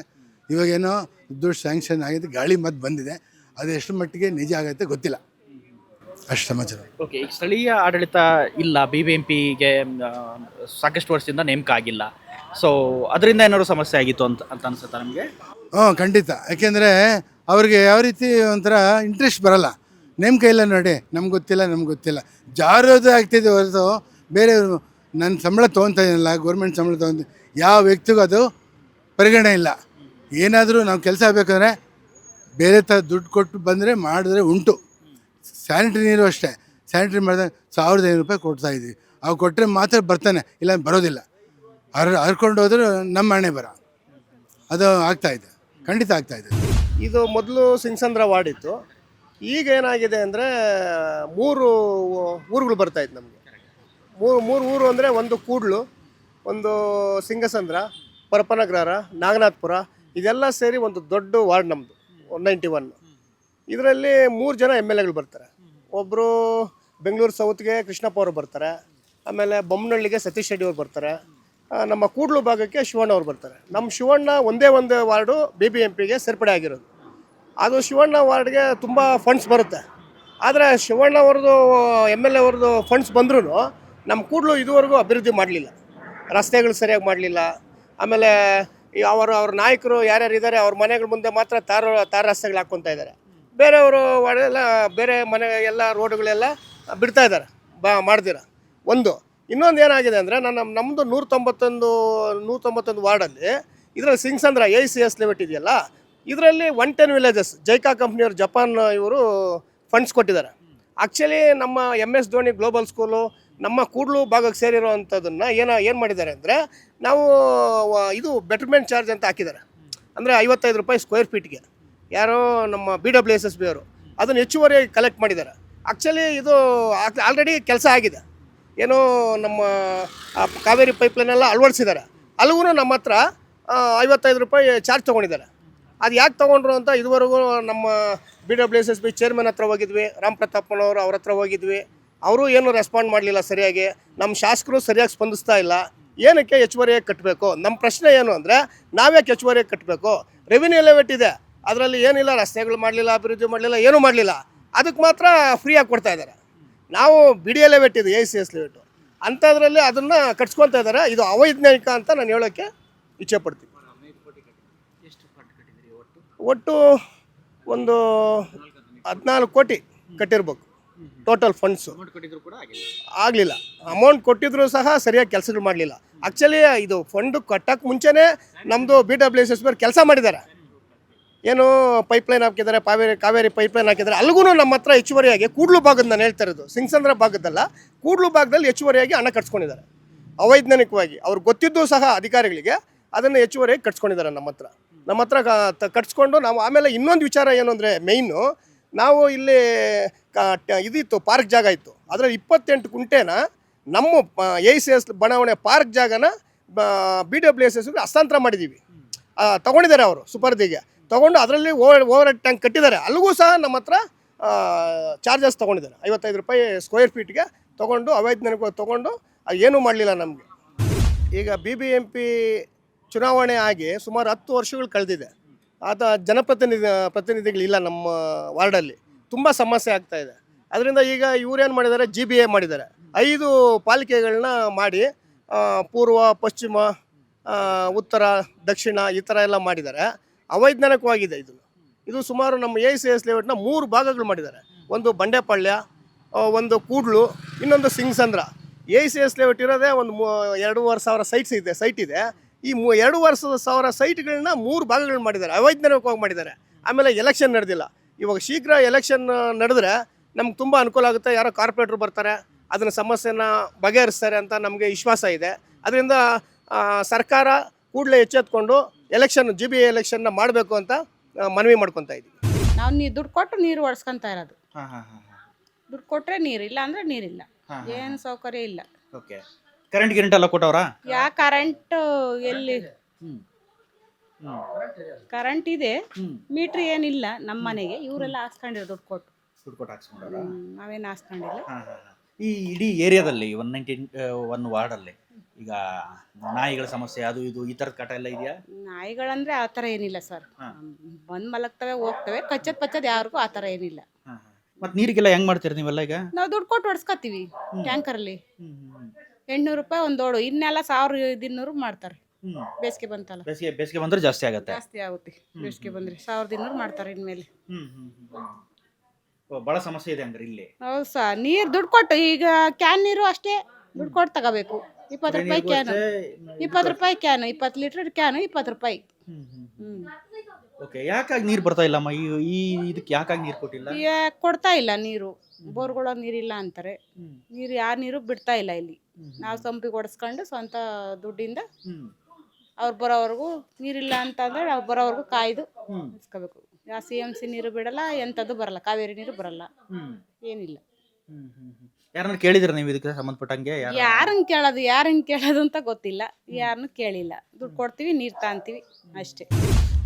ಇವಾಗೇನೋ ದುಡ್ಡು ಸ್ಯಾಂಕ್ಷನ್ ಆಗಿದೆ, ಗಾಳಿ ಮತ್ತೆ ಬಂದಿದೆ. ಅದು ಎಷ್ಟು ಮಟ್ಟಿಗೆ ನಿಜ ಆಗುತ್ತೆ ಗೊತ್ತಿಲ್ಲ. ಅಷ್ಟು ಸಮಾಚಾರ. ಓಕೆ, ಈಗ ಸ್ಥಳೀಯ ಆಡಳಿತ ಇಲ್ಲ, BBMPಗೆ ಸಾಕಷ್ಟು ವರ್ಷದಿಂದ ನೇಮಕ ಆಗಿಲ್ಲ. ಸೊ ಅದರಿಂದ ಏನಾದ್ರು ಸಮಸ್ಯೆ ಆಗಿತ್ತು ಅಂತ ಅನ್ಸುತ್ತಾ ನಮಗೆ? ಖಂಡಿತ. ಯಾಕೆಂದರೆ ಅವ್ರಿಗೆ ಯಾವ ರೀತಿ ಒಂಥರ ಇಂಟ್ರೆಸ್ಟ್ ಬರಲ್ಲ. ನೇಮಕ ಇಲ್ಲ ನೋಡಿ, ನಮ್ಗೆ ಗೊತ್ತಿಲ್ಲ ಜಾರೋದು ಆಗ್ತಿದೆ ಹೊರತು ಬೇರೆ ನನ್ನ ಸಂಬಳ ತೊಗೊತಾ ಇದ್ದೀನಲ್ಲ, ಗೌರ್ಮೆಂಟ್ ಸಂಬಳ ತೊಗೊಂಡು ಯಾವ ವ್ಯಕ್ತಿಗೂ ಅದು ಪರಿಗಣನೆ ಇಲ್ಲ. ಏನಾದರೂ ನಾವು ಕೆಲಸ ಆಗಬೇಕಂದ್ರೆ ಬೇರೆ ಥರ ದುಡ್ಡು ಕೊಟ್ಟು ಬಂದರೆ ಮಾಡಿದ್ರೆ ಉಂಟು. ಸ್ಯಾನಿಟ್ರಿ ನೀರು ಅಷ್ಟೇ, ಸ್ಯಾನಿಟ್ರಿ ಮಾಡಿದಾಗ 1500 ರೂಪಾಯಿ ಕೊಡ್ತಾಯಿದ್ವಿ. ಅವು ಕೊಟ್ಟರೆ ಮಾತ್ರ ಬರ್ತಾನೆ, ಇಲ್ಲ ಬರೋದಿಲ್ಲ. ಹರ್ಕೊಂಡು ಹೋದ್ರೆ ನಮ್ಮ ಹಣೆ ಬರ. ಅದು ಆಗ್ತಾಯಿದೆ, ಖಂಡಿತ ಆಗ್ತಾಯಿದೆ. ಇದು ಮೊದಲು ಸಿಂಗಸಂದ್ರ ವಾರ್ಡ್ ಇತ್ತು. ಈಗ ಏನಾಗಿದೆ ಅಂದರೆ 3 ಊರುಗಳು ಬರ್ತಾಯಿತ್ತು ನಮಗೆ. ಮೂರು ಊರು ಅಂದರೆ, ಒಂದು ಕೂಡ್ಲು, ಒಂದು ಸಿಂಗಸಂದ್ರ, ಪರಪನಗ್ರಹಾರ, ನಾಗನಾಥಪುರ, ಇದೆಲ್ಲ ಸೇರಿ ಒಂದು ದೊಡ್ಡ ವಾರ್ಡ್ ನಮ್ಮದು 191. ಇದರಲ್ಲಿ 3 ಜನ MLAಗಳು ಬರ್ತಾರೆ. ಒಬ್ಬರು ಬೆಂಗಳೂರು ಸೌತ್ಗೆ ಕೃಷ್ಣಪ್ಪ ಅವರು ಬರ್ತಾರೆ, ಆಮೇಲೆ ಬೊಮ್ಮನಹಳ್ಳಿಗೆ ಸತೀಶ್ ರೆಡ್ಡಿ ಅವ್ರು ಬರ್ತಾರೆ, ನಮ್ಮ ಕೂಡ್ಲು ಭಾಗಕ್ಕೆ ಶಿವಣ್ಣ ಅವ್ರು ಬರ್ತಾರೆ. ನಮ್ಮ ಶಿವಣ್ಣ ಒಂದೇ ವಾರ್ಡು BBMPಗೆ ಸೇರ್ಪಡೆ ಆಗಿರೋದು. ಅದು ಶಿವಣ್ಣ ವಾರ್ಡ್ಗೆ ತುಂಬ ಫಂಡ್ಸ್ ಬರುತ್ತೆ. ಆದರೆ ಶಿವಣ್ಣ ಅವ್ರದ್ದು MLA ಅವ್ರದ್ದು ಫಂಡ್ಸ್ ಬಂದ್ರೂ ನಮ್ಮ ಕೂಡ್ಲು ಇದುವರೆಗೂ ಅಭಿವೃದ್ಧಿ ಮಾಡಲಿಲ್ಲ, ರಸ್ತೆಗಳು ಸರಿಯಾಗಿ ಮಾಡಲಿಲ್ಲ. ಆಮೇಲೆ ಅವ್ರ ನಾಯಕರು ಯಾರ್ಯಾರು ಇದ್ದಾರೆ ಅವ್ರ ಮನೆಗಳ ಮುಂದೆ ಮಾತ್ರ ತಾರ ರಸ್ತೆಗಳು ಹಾಕ್ಕೊತಾ ಇದ್ದಾರೆ. ಬೇರೆಯವರು ವಾರ್ಡೆಲ್ಲ ಬೇರೆ ಮನೆ ಎಲ್ಲ ರೋಡುಗಳೆಲ್ಲ ಬಿಡ್ತಾ ಇದ್ದಾರೆ ಮಾಡ್ದಿರ. ಇನ್ನೊಂದು ಏನಾಗಿದೆ ಅಂದರೆ, ನಮ್ಮದು 191 ವಾರ್ಡಲ್ಲಿ ಇದರಲ್ಲಿ ಸಿಂಗಸಂದ್ರ ACS ಲೇಔಟ್ ಇದೆಯಲ್ಲ, ಇದರಲ್ಲಿ 110 ವಿಲೇಜಸ್ ಜೈಕಾ ಕಂಪ್ನಿಯವರು, ಜಪಾನ್ ಇವರು ಫಂಡ್ಸ್ ಕೊಟ್ಟಿದ್ದಾರೆ. ಆ್ಯಕ್ಚುಲಿ ನಮ್ಮ MS ಧೋನಿ ಗ್ಲೋಬಲ್ ಸ್ಕೂಲು ನಮ್ಮ ಕೂಡ್ಲು ಭಾಗಕ್ಕೆ ಸೇರಿರೋ ಅಂಥದ್ದನ್ನು ಏನು ಮಾಡಿದ್ದಾರೆ ಅಂದರೆ, ನಾವು ಇದು ಬೆಟರ್ಮೆಂಟ್ ಚಾರ್ಜ್ ಅಂತ ಹಾಕಿದ್ದಾರೆ. ಅಂದರೆ 55 ರೂಪಾಯಿ ಸ್ಕ್ವೇರ್ ಫೀಟ್ಗೆ. ಯಾರೋ ನಮ್ಮ BWSSB ಅವರು ಅದನ್ನು ಹೆಚ್ಚುವರಿ ಕಲೆಕ್ಟ್ ಮಾಡಿದ್ದಾರೆ. ಆ್ಯಕ್ಚುಲಿ ಇದು ಆಲ್ರೆಡಿ ಕೆಲಸ ಆಗಿದೆ. ಏನೋ ನಮ್ಮ ಕಾವೇರಿ ಪೈಪ್ಲೈನೆಲ್ಲ ಅಳವಡಿಸಿದ್ದಾರೆ. ಅಲ್ಲಿಗೂ ನಮ್ಮ ಹತ್ರ 55 ರೂಪಾಯಿ ಚಾರ್ಜ್ ತೊಗೊಂಡಿದ್ದಾರೆ. ಅದು ಯಾಕೆ ತೊಗೊಂಡ್ರು ಅಂತ ಇದುವರೆಗೂ ನಮ್ಮ BWSSB ಚೇರ್ಮನ್ ಹತ್ರ ಹೋಗಿದ್ವಿ, ರಾಮ್ ಪ್ರತಾಪನವರು ಅವ್ರ ಹತ್ರ ಹೋಗಿದ್ವಿ. ಅವರು ಏನೂ ರೆಸ್ಪಾಂಡ್ ಮಾಡಲಿಲ್ಲ ಸರಿಯಾಗಿ. ನಮ್ಮ ಶಾಸಕರು ಸರಿಯಾಗಿ ಸ್ಪಂದಿಸ್ತಾ ಇಲ್ಲ. ಏನಕ್ಕೆ ಹೆಚ್ಚುವರಿಯಾಗಿ ಕಟ್ಟಬೇಕು? ನಮ್ಮ ಪ್ರಶ್ನೆ ಏನು ಅಂದರೆ, ನಾವ್ಯಾಕೆ ಹೆಚ್ಚುವರಿಯಾಗಿ ಕಟ್ಟಬೇಕು? ರೆವಿನ್ಯೂ ಲೇಔಟ್ ಇದೆ, ಅದರಲ್ಲಿ ಏನಿಲ್ಲ, ರಸ್ತೆಗಳು ಮಾಡಲಿಲ್ಲ, ಅಭಿವೃದ್ಧಿ ಮಾಡಲಿಲ್ಲ, ಏನೂ ಮಾಡಲಿಲ್ಲ. ಅದಕ್ಕೆ ಮಾತ್ರ ಫ್ರೀಯಾಗಿ ಕೊಡ್ತಾ ಇದ್ದಾರೆ. ನಾವು BDA ಲೇಔಟ್ ಇದೆ, ACS ಲೇಔಟು ಅಂಥದ್ರಲ್ಲಿ ಅದನ್ನು ಕಟ್ಸ್ಕೊತಾ ಇದ್ದಾರೆ. ಇದು ಅವೈಜ್ಞಾನಿಕ ಅಂತ ನಾನು ಹೇಳೋಕ್ಕೆ ಇಚ್ಛೆಪಡ್ತೀನಿ. ಒಟ್ಟು ಒಂದು 14 ಕೋಟಿ ಕಟ್ಟಿರ್ಬೇಕು ಟೋಟಲ್ ಫಂಡ್ಸು. ಆಗಲಿಲ್ಲ. ಅಮೌಂಟ್ ಕೊಟ್ಟಿದ್ರು ಸಹ ಸರಿಯಾಗಿ ಕೆಲಸಗಳು ಮಾಡಲಿಲ್ಲ. ಆ್ಯಕ್ಚುಲಿ ಇದು ಫಂಡು ಕಟ್ಟೋಕ್ಕೆ ಮುಂಚೆನೇ ನಮ್ಮದು BWSSB ಕೆಲಸ ಮಾಡಿದ್ದಾರೆ. ಏನು ಪೈಪ್ಲೈನ್ ಹಾಕಿದ್ದಾರೆ, ಕಾವೇರಿ ಪೈಪ್ಲೈನ್ ಹಾಕಿದ್ದಾರೆ. ಅಲ್ಲಿಗೂ ನಮ್ಮ ಹತ್ರ ಹೆಚ್ಚುವರಿಯಾಗಿ ಕೂಡ್ಲು ಭಾಗದ, ನಾನು ಹೇಳ್ತಾ ಇರೋದು ಸಿಂಗಸಂದ್ರ ಭಾಗದಲ್ಲ, ಕೂಡ್ಲು ಭಾಗದಲ್ಲಿ ಹೆಚ್ಚುವರಿಯಾಗಿ ಹಣ ಕಟ್ಸ್ಕೊಂಡಿದ್ದಾರೆ ಅವೈಜ್ಞಾನಿಕವಾಗಿ. ಅವ್ರಿಗೆ ಗೊತ್ತಿದ್ದು ಸಹ ಅಧಿಕಾರಿಗಳಿಗೆ ಅದನ್ನು ಹೆಚ್ಚುವರಿಯಾಗಿ ಕಟ್ಸ್ಕೊಂಡಿದ್ದಾರೆ ನಮ್ಮ ಹತ್ರ ಕಟ್ಸ್ಕೊಂಡು ನಾವು. ಆಮೇಲೆ ಇನ್ನೊಂದು ವಿಚಾರ ಏನು ಅಂದರೆ ಮೇಯ್ನು, ನಾವು ಇಲ್ಲಿ ಇದಿತ್ತು ಪಾರ್ಕ್ ಜಾಗ ಇತ್ತು, ಅದರಲ್ಲಿ 28 ಗುಂಟೆನ ನಮ್ಮ ACS ಬಡಾವಣೆ ಪಾರ್ಕ್ ಜಾಗನ BWSS ಹಸ್ತಾಂತರ ಮಾಡಿದ್ದೀವಿ. ತೊಗೊಂಡಿದ್ದಾರೆ ಅವರು ಸುಪರ್ದಿಗೆ ತೊಗೊಂಡು ಅದರಲ್ಲಿ ಓವರ್ ಟ್ಯಾಂಕ್ ಕಟ್ಟಿದ್ದಾರೆ. ಅಲ್ಲಿಗೂ ಸಹ ನಮ್ಮ ಹತ್ರ ಚಾರ್ಜಸ್ ತೊಗೊಂಡಿದ್ದಾರೆ, 55 ರೂಪಾಯಿ ಸ್ಕ್ವೇರ್ ಫೀಟ್ಗೆ ತೊಗೊಂಡು ಅವೈಜ್ಞಾನಿಕವಾಗಿ ತೊಗೊಂಡು ಏನೂ ಮಾಡಲಿಲ್ಲ ನಮಗೆ. ಈಗ BBMP ಚುನಾವಣೆ ಆಗಿ ಸುಮಾರು 10 ವರ್ಷಗಳು ಕಳೆದಿದೆ. ಪ್ರತಿನಿಧಿಗಳಿಲ್ಲ ನಮ್ಮ ವಾರ್ಡಲ್ಲಿ, ತುಂಬ ಸಮಸ್ಯೆ ಆಗ್ತಾಯಿದೆ. ಅದರಿಂದ ಈಗ ಇವ್ರೇನು ಮಾಡಿದ್ದಾರೆ, GBA ಮಾಡಿದ್ದಾರೆ. 5 ಪಾಲಿಕೆಗಳನ್ನ ಮಾಡಿ ಪೂರ್ವ, ಪಶ್ಚಿಮ, ಉತ್ತರ, ದಕ್ಷಿಣ ಈ ಥರ ಎಲ್ಲ ಮಾಡಿದ್ದಾರೆ. ಅವೈಜ್ಞಾನಿಕವಾಗಿದೆ ಇದು ಸುಮಾರು ನಮ್ಮ ACS ಲೇಔಟ್ನ 3 ಭಾಗಗಳು ಮಾಡಿದ್ದಾರೆ. ಒಂದು ಬಂಡೆಪಾಳ್ಯ, ಒಂದು ಕೂಡ್ಲು, ಇನ್ನೊಂದು ಸಿಂಗಸಂದ್ರ. ACS ಲೇಔಟ್ ಇರೋದೇ ಒಂದು 2,500 ಸೈಟ್ ಇದೆ. ಈ 2,500 ಸೈಟ್ಗಳನ್ನ 3 ಭಾಗಗಳು ಮಾಡಿದ್ದಾರೆ, ಅವೈಜ್ಞಾನಿಕವಾಗಿ ಮಾಡಿದ್ದಾರೆ. ಆಮೇಲೆ ಎಲೆಕ್ಷನ್ ನಡೆದಿಲ್ಲ. ಇವಾಗ ಶೀಘ್ರ ಎಲೆಕ್ಷನ್ ನಡೆದ್ರೆ ನಮ್ಗೆ ತುಂಬ ಅನುಕೂಲ ಆಗುತ್ತೆ. ಯಾರೋ ಕಾರ್ಪೊರೇಟ್ರು ಬರ್ತಾರೆ, ಅದನ್ನ ಸಮಸ್ಯೆನ ಬಗೆಹರಿಸ್ತಾರೆ ಅಂತ ನಮಗೆ ವಿಶ್ವಾಸ ಇದೆ. ಅದರಿಂದ ಸರ್ಕಾರ ಕೂಡಲೇ ಎಚ್ಚೆತ್ಕೊಂಡು GBA ಎಲೆಕ್ಷನ್ನ ಮಾಡಬೇಕು ಅಂತ ಮನವಿ ಮಾಡ್ಕೊತಾ ಇದ್ದೀವಿ. ನಾವು ದುಡ್ಡು ಕೊಟ್ಟು ನೀರು ಒಡ್ಸ್ಕೊಂತ ಇರೋದು. ದುಡ್ಡು ಕೊಟ್ಟರೆ ನೀರು, ಇಲ್ಲ ಅಂದರೆ ನೀರಿಲ್ಲ. ಏನು ಸೌಕರ್ಯ ಇಲ್ಲ. ಓಕೆ, ಕರೆಂಟ್ ಎಲ್ಲ ಕೊಟ್ಟವ್ರಾ? ಕರೆಂಟ್ ಎಲ್ಲಿ? ಕರೆಂಟ್ ಇದೆ, ಮೀಟ್ರ್ ಏನಿಲ್ಲ ನಮ್ಮ ಮನೆಗೆ. ಇವರೆಲ್ಲ ಹಾಕ್ಸ್ಕೊಂಡಿರೋ ದುಡ್ಡು ಕೊಟ್ಟು ಹಾಕ್ಸ್ಕೊಂಡವ್ರಾ? ನಾವೇನು ಹಾಕ್ಸ್ಕೊಂಡಿಲ್ಲ. ಈ ಇಡೀ ಏರಿಯಾದಲ್ಲಿ 191 ವಾರ್ಡಲ್ಲಿ ಈಗ ನಾಯಿಗಳ ಸಮಸ್ಯೆ ಅದು ಇದು ಈ ಥರದ ಕಾಟ ಎಲ್ಲ ಇದೆಯಾ? ನಾಯಿಗಳಂದ್ರೆ ಆ ಥರ ಏನಿಲ್ಲ ಸರ್. ಬಂದು ಮಲಗ್ತವೆ, ಹೋಗ್ತವೆ, ಕಚ್ಚದ್ ಯಾರಿಗೂ ಆ ಥರ ಏನಿಲ್ಲ. ಮತ್ತೆ ನೀರಿಗೆಲ್ಲ ಹೆಂಗ್ ಮಾಡ್ತೀರಿ ನೀವೆಲ್ಲ ಈಗ? ನಾವು ದುಡ್ಡು ಕೊಟ್ಟು ಹೊಡ್ಸ್ಕೊತೀವಿ ಟ್ಯಾಂಕರಲ್ಲಿ. 800 ರೂಪಾಯಿ ಒಂದು ದೋಡು. ಇನ್ನೆಲ್ಲ 1200 ಮಾಡ್ತಾರೆ. ಬೇಸಿಗೆ ಬಂತಲ್ಲ, ಬೇಸಿಗೆ ಬಂದ್ರೆ ಜಾಸ್ತಿ ಆಗುತ್ತೆ. ಬೇಸಿಗೆ ಬಂದ್ರೆ 1200 ಮಾಡ್ತಾರೆ ಇನ್ಮೇಲೆ. ಬಹಳ ಸಮಸ್ಯೆ ಇದೆ ಹಂಗಾರೆ ಇಲ್ಲಿ. ಹೌದು ಸರ್, ನೀರು ದುಡ್ಡು ಕೊಟ್ಟು ಈಗ ಕ್ಯಾನ್ ನೀರು ಅಷ್ಟೇ ದುಡ್ಡು ಕೊಟ್ಟು ತಗೋಬೇಕು. 20 ರೂಪಾಯಿ ಕ್ಯಾನು, 20 ರೂಪಾಯಿ ಕ್ಯಾನು, 20 ಲೀಟರ್ ಕ್ಯಾನು 20 ರೂಪಾಯಿ. ಓಕೆ, ಯಾಕಾಗಿ ನೀರು ಬರ್ತಾ ಇಲ್ಲಮ್ಮ? ಈ ಇದಕ್ಕೆ ಯಾಕಾಗಿ ನೀರು ಕೊಟ್ಟಿಲ್ಲ? ಕೊಡ್ತಾ ಇಲ್ಲ ನೀರು. ಬೋರ್ಗಳ ನೀರಿಲ್ಲ ಅಂತಾರೆ. ಯಾರ ನೀರು ಬಿಡ್ತಾ ಇಲ್ಲ ಇಲ್ಲಿ. ನಾವು ಸಂಪಿಗೆ ಹೊಡೆಸ್ಕೊಂಡು ಸ್ವಂತ ದುಡ್ಡಿಂದ ಅವ್ರು ಬರೋವರೆಗೂ, ನೀರಿಲ್ಲ ಅಂತಂದ್ರೆ ನಾವು ಬರೋವರೆಗೂ ಕಾಯ್ದು ಇಸ್ಕೋಬೇಕು. CMC ನೀರು ಬಿಡಲ್ಲ, ಎಂಥದ್ದು ಬರಲ್ಲ, ಕಾವೇರಿ ನೀರು ಬರಲ್ಲ, ಏನಿಲ್ಲ. ಯಾರನ್ನ ಕೇಳಿದ್ರೆ ನೀವು ಇದಕ್ಕೆ ಸಂಬಂಧಪಟ್ಟಂಗೆ? ಯಾರನ್ನ ಕೇಳೋದು ಅಂತ ಗೊತ್ತಿಲ್ಲ. ಯಾರನ್ನು ಕೇಳಿಲ್ಲ. ದುಡ್ಡು ಕೊಡ್ತೀವಿ, ನೀರು ತಾಂತೀವಿ ಅಷ್ಟೇ.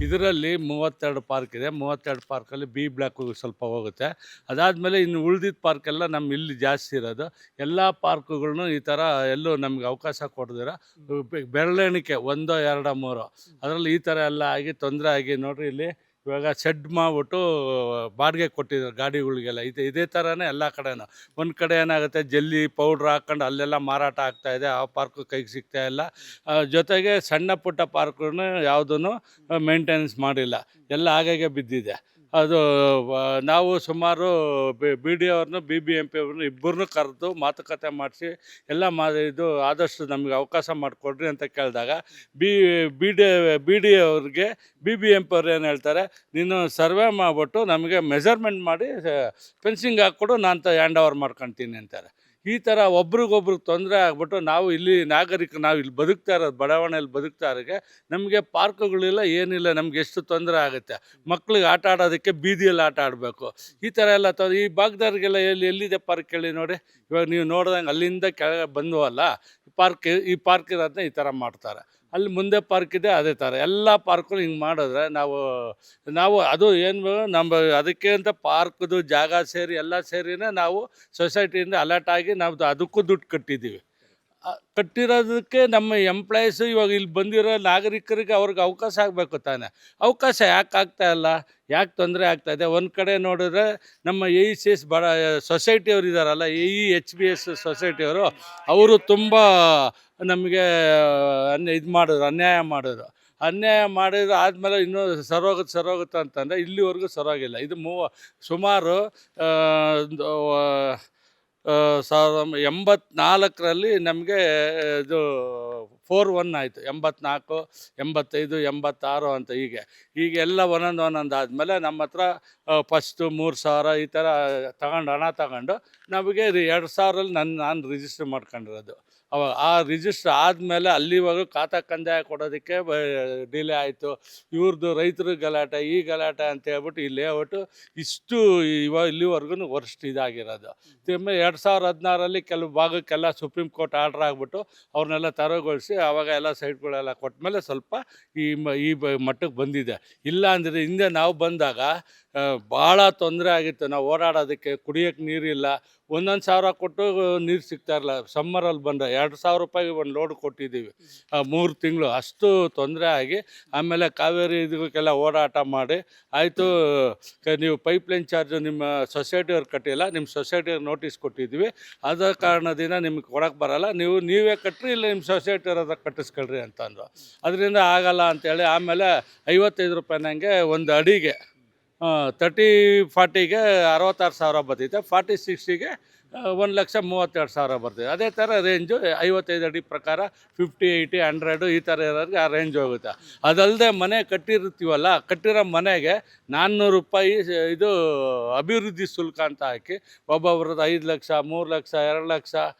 ಇದರಲ್ಲಿ 32 ಪಾರ್ಕ್ ಇದೆ. 32 ಪಾರ್ಕಲ್ಲಿ B ಬ್ಲಾಕ್ ಸ್ವಲ್ಪ ಹೋಗುತ್ತೆ. ಅದಾದಮೇಲೆ ಇನ್ನು ಉಳಿದಿದ್ದ ಪಾರ್ಕೆಲ್ಲ ನಮ್ಮ ಇಲ್ಲಿ ಜಾಸ್ತಿ ಇರೋದು. ಎಲ್ಲ ಪಾರ್ಕುಗಳ್ನು ಈ ಥರ ಎಲ್ಲೂ ನಮ್ಗೆ ಅವಕಾಶ ಕೊಡ್ದಿರ ಬೆರಳೆಣಿಕೆ 1, 2, 3 ಅದರಲ್ಲಿ ಈ ಥರ ಎಲ್ಲ ಆಗಿ ತೊಂದರೆ ಆಗಿ ನೋಡ್ರಿ, ಇಲ್ಲಿ ಇವಾಗ ಶೆಡ್ ಮಾಡಿಬಿಟ್ಟು ಬಾಡಿಗೆ ಕೊಟ್ಟಿದ್ದಾರೆ ಗಾಡಿಗಳಿಗೆಲ್ಲ. ಇದೇ ಥರನೇ ಎಲ್ಲ ಕಡೆನೂ. ಒಂದು ಕಡೆ ಏನಾಗುತ್ತೆ, ಜಲ್ಲಿ ಪೌಡ್ರ್ ಹಾಕ್ಕೊಂಡು ಅಲ್ಲೆಲ್ಲ ಮಾರಾಟ ಆಗ್ತಾಯಿದೆ. ಆ ಪಾರ್ಕು ಕೈಗೆ ಸಿಗ್ತಾ ಇಲ್ಲ. ಜೊತೆಗೆ ಸಣ್ಣ ಪುಟ್ಟ ಪಾರ್ಕನ್ನು ಯಾವುದೂ ಮೇಂಟೆನೆನ್ಸ್ ಮಾಡಿಲ್ಲ, ಎಲ್ಲ ಹಾಗೆ ಬಿದ್ದಿದೆ. ಅದು ನಾವು ಸುಮಾರು BD ಅವ್ರನ್ನೂ BBMP ಅವ್ರನ್ನೂ ಇಬ್ಬರನ್ನೂ ಕರೆದು ಮಾತುಕತೆ ಮಾಡಿಸಿ ಎಲ್ಲ ಇದು ಆದಷ್ಟು ನಮಗೆ ಅವಕಾಶ ಮಾಡಿಕೊಡ್ರಿ ಅಂತ ಕೇಳಿದಾಗ BD ಅವ್ರಿಗೆ BBMP ಅವ್ರು ಏನು ಹೇಳ್ತಾರೆ, ನೀನು ಸರ್ವೆ ಮಾಡಿಬಿಟ್ಟು ನಮಗೆ ಮೆಜರ್ಮೆಂಟ್ ಮಾಡಿ ಫೆನ್ಸಿಂಗ್ ಹಾಕ್ಕೊಡು, ನಾನು ಹ್ಯಾಂಡ್ ಓವರ್ ಮಾಡ್ಕೊತೀನಿ ಅಂತಾರೆ. ಈ ಥರ ಒಬ್ರಿಗೊಬ್ರಿಗೆ ತೊಂದರೆ ಆಗ್ಬಿಟ್ಟು ನಾವು ಇಲ್ಲಿ ನಾವು ಇಲ್ಲಿ ಬದುಕ್ತಾ ಇರೋದು, ಬಡಾವಣೆಯಲ್ಲಿ ಬದುಕ್ತಾ ಇರೋಕ್ಕೆ ನಮಗೆ ಪಾರ್ಕುಗಳಿಲ್ಲ, ಏನಿಲ್ಲ. ನಮ್ಗೆ ಎಷ್ಟು ತೊಂದರೆ ಆಗುತ್ತೆ. ಮಕ್ಳಿಗೆ ಆಟ ಆಡೋದಕ್ಕೆ ಬೀದಿಯಲ್ಲಿ ಆಟ ಆಡಬೇಕು. ಈ ಥರ ಎಲ್ಲ ಈ ಭಾಗದವ್ರಿಗೆಲ್ಲ ಎಲ್ಲಿದೆ ಪಾರ್ಕ್ ಹೇಳಿ ನೋಡಿ. ಇವಾಗ ನೀವು ನೋಡ್ದಂಗೆ ಅಲ್ಲಿಂದ ಕೆಳಗೆ ಬಂದವಲ್ಲ, ಈ ಪಾರ್ಕ್ ಇರೋದನ್ನ ಈ ಥರ ಮಾಡ್ತಾರೆ. ಅಲ್ಲಿ ಮುಂದೆ ಪಾರ್ಕ್ ಇದೆ, ಅದೇ ಥರ ಎಲ್ಲ ಪಾರ್ಕು ಹಿಂಗೆ ಮಾಡಿದ್ರೆ ನಾವು ಅದು ಏನು ನಮ್ಮ ಅದಕ್ಕೆ ಅಂತ ಪಾರ್ಕ್ದು ಜಾಗ ಸೇರಿ ಎಲ್ಲ ಸೇರಿನೇ ನಾವು ಸೊಸೈಟಿಯಿಂದ ಅಲರ್ಟ್ ಆಗಿ ನಾವು ಅದಕ್ಕೂ ದುಡ್ಡು ಕಟ್ಟಿದ್ದೀವಿ. ಕಟ್ಟಿರೋದಕ್ಕೆ ನಮ್ಮ ಎಂಪ್ಲಾಯೀಸು ಇವಾಗ ಇಲ್ಲಿ ಬಂದಿರೋ ನಾಗರಿಕರಿಗೆ ಅವ್ರಿಗೆ ಅವಕಾಶ ಆಗಬೇಕು ತಾನೆ. ಅವಕಾಶ ಯಾಕೆ ಆಗ್ತಾಯಿಲ್ಲ, ಯಾಕೆ ತೊಂದರೆ ಆಗ್ತಾಯಿದೆ? ಒಂದು ಕಡೆ ನೋಡಿದ್ರೆ ನಮ್ಮ ACS ಸೊಸೈಟಿಯವರು ಇದ್ದಾರಲ್ಲ, HBS ಸೊಸೈಟಿಯವರು, ಅವರು ತುಂಬ ನಮಗೆ ಅನ್ಯಾಯ ಮಾಡಿದ್ರು. ಆದಮೇಲೆ ಇನ್ನೂ ಸರೋಗುತ್ತೆ ಅಂತಂದರೆ ಇಲ್ಲಿವರೆಗೂ ಸರೋಗಿಲ್ಲ. ಇದು ಸುಮಾರು 84ರಲ್ಲಿ ನಮಗೆ ಇದು 4-1 ಆಯಿತು. 84, 85, 86 ಅಂತ ಹೀಗೆ ಎಲ್ಲ ಒಂದೊಂದು ಆದಮೇಲೆ ನಮ್ಮ ಹತ್ರ ಫಸ್ಟು 3,000 ಈ ಥರ ಹಣ ತಗೊಂಡು ನಮಗೆ 2000ರಲ್ಲಿ ನಾನು ರಿಜಿಸ್ಟರ್ ಮಾಡ್ಕೊಂಡಿರೋದು. ಆ ರಿಜಿಸ್ಟರ್ ಆದಮೇಲೆ ಅಲ್ಲಿವರೆಗೂ ಖಾತಾ ಕಂದಾಯ ಕೊಡೋದಕ್ಕೆ ಡಿಲೇ ಆಯಿತು. ಇವ್ರದ್ದು ರೈತರ ಗಲಾಟೆ ಈ ಗಲಾಟೆ ಅಂತ ಹೇಳ್ಬಿಟ್ಟು ಈ ಲೇಔಟು ಇಷ್ಟು ಇಲ್ಲಿವರೆಗೂ ವರ್ಸ್ಟ್ ಇದಾಗಿರೋದು. ತಿರ್ಗಿ 2016ರಲ್ಲಿ ಕೆಲವು ಭಾಗಕ್ಕೆಲ್ಲ ಸುಪ್ರೀಂ ಕೋರ್ಟ್ ಆರ್ಡ್ರ್ ಆಗಿಬಿಟ್ಟು ಅವ್ರನ್ನೆಲ್ಲ ತೆರವುಗೊಳಿಸಿ ಆವಾಗ ಎಲ್ಲ ಸೈಟ್ಗಳೆಲ್ಲ ಕೊಟ್ಮೇಲೆ ಸ್ವಲ್ಪ ಈ ಮಟ್ಟಕ್ಕೆ ಬಂದಿದೆ. ಇಲ್ಲ ಅಂದರೆ ಹಿಂದೆ ನಾವು ಬಂದಾಗ ಭಾಳ ತೊಂದರೆ ಆಗಿತ್ತು. ನಾವು ಓಡಾಡೋದಕ್ಕೆ, ಕುಡಿಯೋಕ್ಕೆ ನೀರಿಲ್ಲ, 1,000 ಕೊಟ್ಟು ನೀರು ಸಿಗ್ತಾ ಇರಲ್ಲ. ಸಮ್ಮರಲ್ಲಿ ಬಂದರೆ 2,000 ರೂಪಾಯಿಗೆ ಒಂದು ಲೋಡ್ ಕೊಟ್ಟಿದ್ದೀವಿ 3 ತಿಂಗಳು. ಅಷ್ಟು ತೊಂದರೆ ಆಗಿ ಆಮೇಲೆ ಕಾವೇರಿ ಇದಕ್ಕೆಲ್ಲ ಓಡಾಟ ಮಾಡಿ ಆಯಿತು, ನೀವು ಪೈಪ್ಲೈನ್ ಚಾರ್ಜು ನಿಮ್ಮ ಸೊಸೈಟಿಯವ್ರು ಕಟ್ಟಿಲ್ಲ, ನಿಮ್ಮ ಸೊಸೈಟಿಯವ್ರು ನೋಟಿಸ್ ಕೊಟ್ಟಿದ್ದೀವಿ, ಅದ ಕಾರಣದಿಂದ ನಿಮಗೆ ಕೊಡೋಕ್ಕೆ ಬರೋಲ್ಲ, ನೀವೇ ಕಟ್ಟಿರಿ, ಇಲ್ಲ ನಿಮ್ಮ ಸೊಸೈಟಿಯವ್ರ ಹತ್ರ ಕಟ್ಟಿಸ್ಕೊಳ್ರಿ ಅಂತಂದರು. ಅದರಿಂದ ಆಗಲ್ಲ ಅಂತೇಳಿ ಆಮೇಲೆ 55 ರೂಪಾಯಿನಂಗೆ ಒಂದು ಅಡಿಗೆ 30-40ಗೆ 66,000 ಬರ್ತೈತೆ, 40-60ಗೆ 1,32,000 ಬರ್ತದೆ. ಅದೇ ಥರ ರೇಂಜು 55 ಅಡಿ ಪ್ರಕಾರ 50, 80, 100 ಈ ಥರ ಇರೋರಿಗೆ ಆ ರೇಂಜ್ ಹೋಗುತ್ತೆ. ಅದಲ್ಲದೆ ಮನೆ ಕಟ್ಟಿರ್ತೀವಲ್ಲ, ಕಟ್ಟಿರೋ ಮನೆಗೆ 400 ರೂಪಾಯಿ ಇದು ಅಭಿವೃದ್ಧಿ ಶುಲ್ಕ ಅಂತ ಹಾಕಿ ಒಬ್ಬೊಬ್ರದ್ದು 5 ಲಕ್ಷ, 3 ಲಕ್ಷ, 2 ಲಕ್ಷ,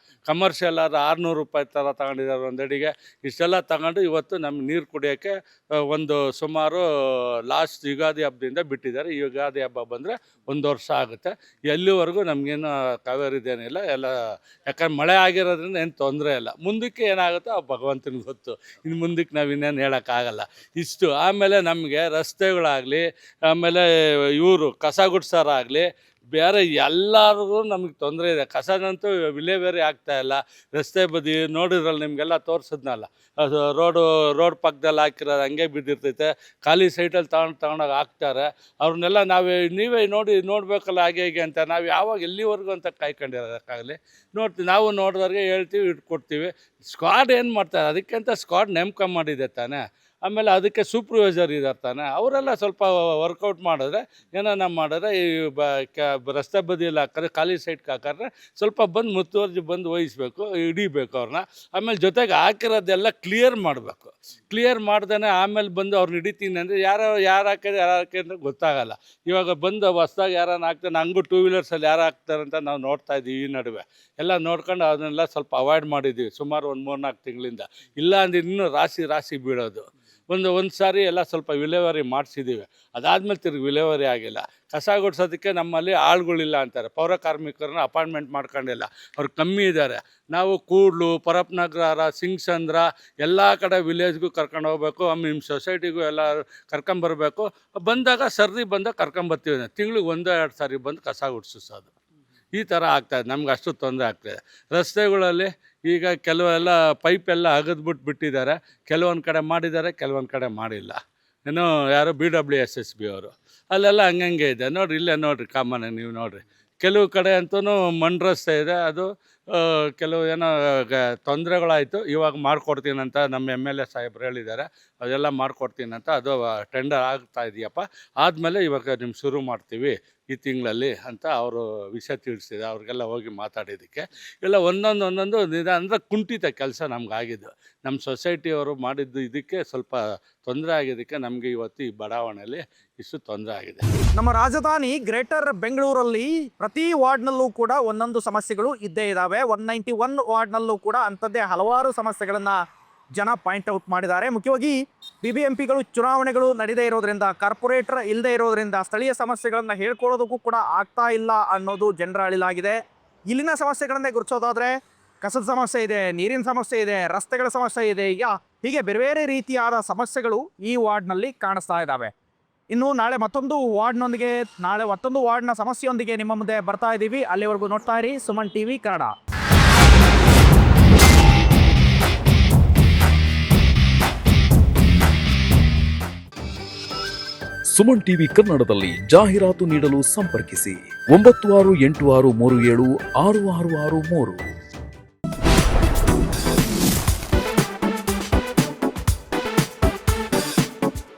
ಕಮರ್ಷಿಯಲ್ ಆದ್ರೆ 600 ರೂಪಾಯಿ ಥರ ತಗೊಂಡಿದ್ದಾರೆ ಒಂದು ಅಡಿಗೆ. ಇಷ್ಟೆಲ್ಲ ತಗೊಂಡು ಇವತ್ತು ನಮ್ಗೆ ನೀರು ಕುಡಿಯೋಕ್ಕೆ ಒಂದು ಸುಮಾರು ಲಾಸ್ಟ್ ಯುಗಾದಿ ಹಬ್ಬದಿಂದ ಬಿಟ್ಟಿದ್ದಾರೆ. ಈ ಯುಗಾದಿ ಹಬ್ಬ ಬಂದರೆ 1 ವರ್ಷ ಆಗುತ್ತೆ. ಎಲ್ಲಿವರೆಗೂ ನಮಗೇನು ಕಾವೇರಿದೇನಿಲ್ಲ ಎಲ್ಲ, ಯಾಕಂದ್ರೆ ಮಳೆ ಆಗಿರೋದ್ರಿಂದ ಏನು ತೊಂದರೆ ಇಲ್ಲ. ಮುಂದಕ್ಕೆ ಏನಾಗುತ್ತೋ ಆ ಭಗವಂತನಿಗೆ ಗೊತ್ತು. ಇನ್ನು ಮುಂದಕ್ಕೆ ನಾವು ಇನ್ನೇನು ಹೇಳೋಕ್ಕಾಗಲ್ಲ. ಇಷ್ಟು ಆಮೇಲೆ ನಮಗೆ ರಸ್ತೆಗಳಾಗಲಿ, ಆಮೇಲೆ ಇವರು ಕಸ ಗುಡ್ಸೋರಾಗಲಿ, ಬೇರೆ ಎಲ್ಲರಿಗೂ ನಮಗೆ ತೊಂದರೆ ಇದೆ. ಕಸದಂತೂ ವಿಲೇವಾರಿ ಆಗ್ತಾಯಿಲ್ಲ. ರಸ್ತೆ ಬದಿ ನೋಡಿದ್ರಲ್ಲಿ ನಿಮಗೆಲ್ಲ ತೋರಿಸಿದ್ನಲ್ಲ, ಅದು ರೋಡ್ ಪಕ್ಕದಲ್ಲಿ ಹಾಕಿರೋದು ಹಂಗೆ ಬಿದ್ದಿರ್ತೈತೆ. ಖಾಲಿ ಸೈಟಲ್ಲಿ ತಗೊಂಡೋಗಿ ಹಾಕ್ತಾರೆ. ಅವ್ರನ್ನೆಲ್ಲ ನೀವೇ ನೋಡಬೇಕಲ್ಲ ಹಾಗೆ ಹೀಗೆ ಅಂತ. ನಾವು ಯಾವಾಗ ಎಲ್ಲಿವರೆಗೂ ಅಂತ ಕಾಯ್ಕೊಂಡಿರೋದಕ್ಕಾಗಲಿ ನೋಡ್ತೀವಿ. ನಾವು ನೋಡಿದವ್ರಿಗೆ ಹೇಳ್ತೀವಿ, ಇಟ್ಕೊಡ್ತೀವಿ. ಸ್ಕ್ವಾಡ್ ಏನು ಮಾಡ್ತಾರೆ, ಅದಕ್ಕೆ ಅಂತ ಸ್ಕ್ವಾಡ್ ನೇಮಕ ಮಾಡಿದೆ ತಾನೆ. ಆಮೇಲೆ ಅದಕ್ಕೆ ಸೂಪರ್ವೈಸರ್ ಇದ್ದಾರೆ ತಾನೆ, ಅವರೆಲ್ಲ ಸ್ವಲ್ಪ ವರ್ಕೌಟ್ ಮಾಡಿದ್ರೆ, ಏನಾನ ಮಾಡಿದ್ರೆ ಈ ರಸ್ತೆ ಬದಿಯಲ್ಲಿ ಹಾಕಿದ್ರೆ, ಖಾಲಿ ಸೈಟ್ಗೆ ಹಾಕಿದ್ರೆ ಸ್ವಲ್ಪ ಬಂದು ಮುತುವರ್ಜಿ ಬಂದು ವಹಿಸ್ಬೇಕು, ಹಿಡಿಬೇಕು ಅವ್ರನ್ನ. ಆಮೇಲೆ ಜೊತೆಗೆ ಹಾಕಿರೋದೆಲ್ಲ ಕ್ಲಿಯರ್ ಮಾಡಬೇಕು. ಕ್ಲಿಯರ್ ಮಾಡ್ದೇ ಆಮೇಲೆ ಬಂದು ಅವ್ರನ್ನ ಹಿಡಿತೀನಿ ಅಂದರೆ ಯಾರು ಹಾಕಿದ್ರೆ ಗೊತ್ತಾಗಲ್ಲ. ಇವಾಗ ಬಂದು ಹೊಸ್ದಾಗಿ ಯಾರನ್ನ ಹಾಕ್ತಾರೆ, ಹಂಗೂ 2 ವೀಲರ್ಸಲ್ಲಿ ಯಾರು ಹಾಕ್ತಾರೆ ಅಂತ ನಾವು ನೋಡ್ತಾ ಇದ್ದೀವಿ. ಈ ನಡುವೆ ಎಲ್ಲ ನೋಡ್ಕೊಂಡು ಅದನ್ನೆಲ್ಲ ಸ್ವಲ್ಪ ಅವಾಯ್ಡ್ ಮಾಡಿದ್ದೀವಿ ಸುಮಾರು ಒಂದು 3-4 ತಿಂಗಳಿಂದ. ಇಲ್ಲ ಅಂದರೆ ಇನ್ನೂ ರಾಶಿ ಬೀಳೋದು. ಒಂದು ಸಾರಿ ಎಲ್ಲ ಸ್ವಲ್ಪ ವಿಲೇವಾರಿ ಮಾಡಿಸಿದ್ದೀವಿ. ಅದಾದಮೇಲೆ ತಿರುಗಿ ವಿಲೇವಾರಿ ಆಗಿಲ್ಲ. ಕಸ ಗುಡ್ಸೋದಕ್ಕೆ ನಮ್ಮಲ್ಲಿ ಆಳುಗಳಿಲ್ಲ ಅಂತಾರೆ. ಪೌರ ಕಾರ್ಮಿಕರನ್ನ ಅಪಾಯಿಂಟ್ಮೆಂಟ್ ಮಾಡ್ಕೊಂಡಿಲ್ಲ, ಅವ್ರು ಕಮ್ಮಿ ಇದ್ದಾರೆ. ನಾವು ಕೂಡ್ಲು, ಪರಪ್ನಗರ, ಸಿಂಗ್ಸಂದ್ರ ಎಲ್ಲ ಕಡೆ ವಿಲೇಜ್ಗೂ ಕರ್ಕೊಂಡು ಹೋಗ್ಬೇಕು. ಆಮೇಲೆ ನಿಮ್ಮ ಸೊಸೈಟಿಗೂ ಎಲ್ಲ ಕರ್ಕೊಂಬರ್ಬೇಕು. ಬಂದಾಗ ಸರ್ದಿ ಬಂದಾಗ ಕರ್ಕೊಂಬರ್ತೀವಿ. ತಿಂಗ್ಳಿಗೆ 1-2 ಸಾರಿ ಬಂದು ಕಸ ಗುಡ್ಸೋದು. ಈ ಥರ ಆಗ್ತಾಯಿದೆ. ನಮ್ಗೆ ಅಷ್ಟು ತೊಂದರೆ ಆಗ್ತಾಯಿದೆ. ರಸ್ತೆಗಳಲ್ಲಿ ಈಗ ಕೆಲವೆಲ್ಲ ಪೈಪೆಲ್ಲ ಅಗದ್ಬಿಟ್ಟು ಬಿಟ್ಟಿದ್ದಾರೆ. ಕೆಲವೊಂದು ಕಡೆ ಮಾಡಿದ್ದಾರೆ, ಕೆಲವೊಂದು ಕಡೆ ಮಾಡಿಲ್ಲ. ಏನೋ ಯಾರು BWSSB ಅವರು ಅಲ್ಲೆಲ್ಲ ಹಂಗಂಗೆ ಇದೆ ನೋಡಿರಿ. ಇಲ್ಲೇ ನೋಡಿರಿ, ಕಾಮನ್ ನೀವು ನೋಡಿರಿ. ಕೆಲವು ಕಡೆ ಅಂತೂ ಮಣ್ಣು ರಸ್ತೆ ಇದೆ. ಅದು ಕೆಲವು ಏನೋ ತೊಂದರೆಗಳಾಯಿತು. ಇವಾಗ ಮಾಡಿಕೊಡ್ತೀನಂತ ನಮ್ಮ MLA ಸಾಹೇಬ್ರು ಹೇಳಿದ್ದಾರೆ. ಅದೆಲ್ಲ ಮಾಡಿಕೊಡ್ತೀನಂತ. ಅದು ಟೆಂಡರ್ ಆಗ್ತಾ ಇದೆಯಪ್ಪ, ಆದಮೇಲೆ ಇವಾಗ ನಿಮ್ಮ ಶುರು ಮಾಡ್ತೀವಿ ಈ ತಿಂಗಳಲ್ಲಿ ಅಂತ ಅವರು ವಿಷಯ ತಿಳಿಸಿದೆ. ಅವ್ರಿಗೆಲ್ಲ ಹೋಗಿ ಮಾತಾಡಿದ್ದಕ್ಕೆ ಎಲ್ಲ ಒಂದೊಂದು ಅಂದರೆ ಕುಂಠಿತ ಕೆಲಸ ನಮಗಾಗಿದ್ದು. ನಮ್ಮ ಸೊಸೈಟಿಯವರು ಮಾಡಿದ್ದು ಇದಕ್ಕೆ ಸ್ವಲ್ಪ ತೊಂದರೆ ಆಗಿದ್ದಕ್ಕೆ ನಮಗೆ ಇವತ್ತು ಈ ಬಡಾವಣೆಯಲ್ಲಿ ಇಷ್ಟು ತೊಂದರೆ ಆಗಿದೆ. ನಮ್ಮ ರಾಜಧಾನಿ ಗ್ರೇಟರ್ ಬೆಂಗಳೂರಲ್ಲಿ ಪ್ರತಿ ವಾರ್ಡ್ನಲ್ಲೂ ಕೂಡ ಒಂದೊಂದು ಸಮಸ್ಯೆಗಳು ಇದ್ದೇ ಇದ್ದಾವೆ. 191 ವಾರ್ಡ್ನಲ್ಲೂ ಕೂಡ ಅಂಥದ್ದೇ ಹಲವಾರು ಸಮಸ್ಯೆಗಳನ್ನು ಜನ ಪಾಯಿಂಟ್ ಔಟ್ ಮಾಡಿದ್ದಾರೆ. ಮುಖ್ಯವಾಗಿ BBMPಗಳು ಚುನಾವಣೆಗಳು ನಡೀದೇ ಇರೋದ್ರಿಂದ, ಕಾರ್ಪೊರೇಟರ್ ಇಲ್ಲದೆ ಇರೋದ್ರಿಂದ ಸ್ಥಳೀಯ ಸಮಸ್ಯೆಗಳನ್ನು ಹೇಳ್ಕೊಳ್ಳೋದಕ್ಕೂ ಕೂಡ ಆಗ್ತಾ ಇಲ್ಲ ಅನ್ನೋದು ಜನರ ಅಳಿಲಾಗಿದೆ. ಇಲ್ಲಿನ ಸಮಸ್ಯೆಗಳನ್ನೇ ಗುರುತಿಸೋದಾದರೆ ಕಸದ ಸಮಸ್ಯೆ ಇದೆ, ನೀರಿನ ಸಮಸ್ಯೆ ಇದೆ, ರಸ್ತೆಗಳ ಸಮಸ್ಯೆ ಇದೆ. ಹೀಗೆ ಬೇರೆ ಬೇರೆ ರೀತಿಯಾದ ಸಮಸ್ಯೆಗಳು ಈ ವಾರ್ಡ್ನಲ್ಲಿ ಕಾಣಿಸ್ತಾ ಇದ್ದಾವೆ. ಇನ್ನು ನಾಳೆ ಮತ್ತೊಂದು ವಾರ್ಡ್ನ ಸಮಸ್ಯೆಯೊಂದಿಗೆ ನಿಮ್ಮ ಮುಂದೆ ಬರ್ತಾ ಇದ್ದೀವಿ. ಅಲ್ಲಿವರೆಗೂ ನೋಡ್ತಾ ಇರಿ ಸುಮನ್ TV ಕನ್ನಡ. ಸುಮನ್ ಟಿವಿ ಕನ್ನಡದಲ್ಲಿ ಜಾಹೀರಾತು ನೀಡಲು ಸಂಪರ್ಕಿಸಿ 9686376663.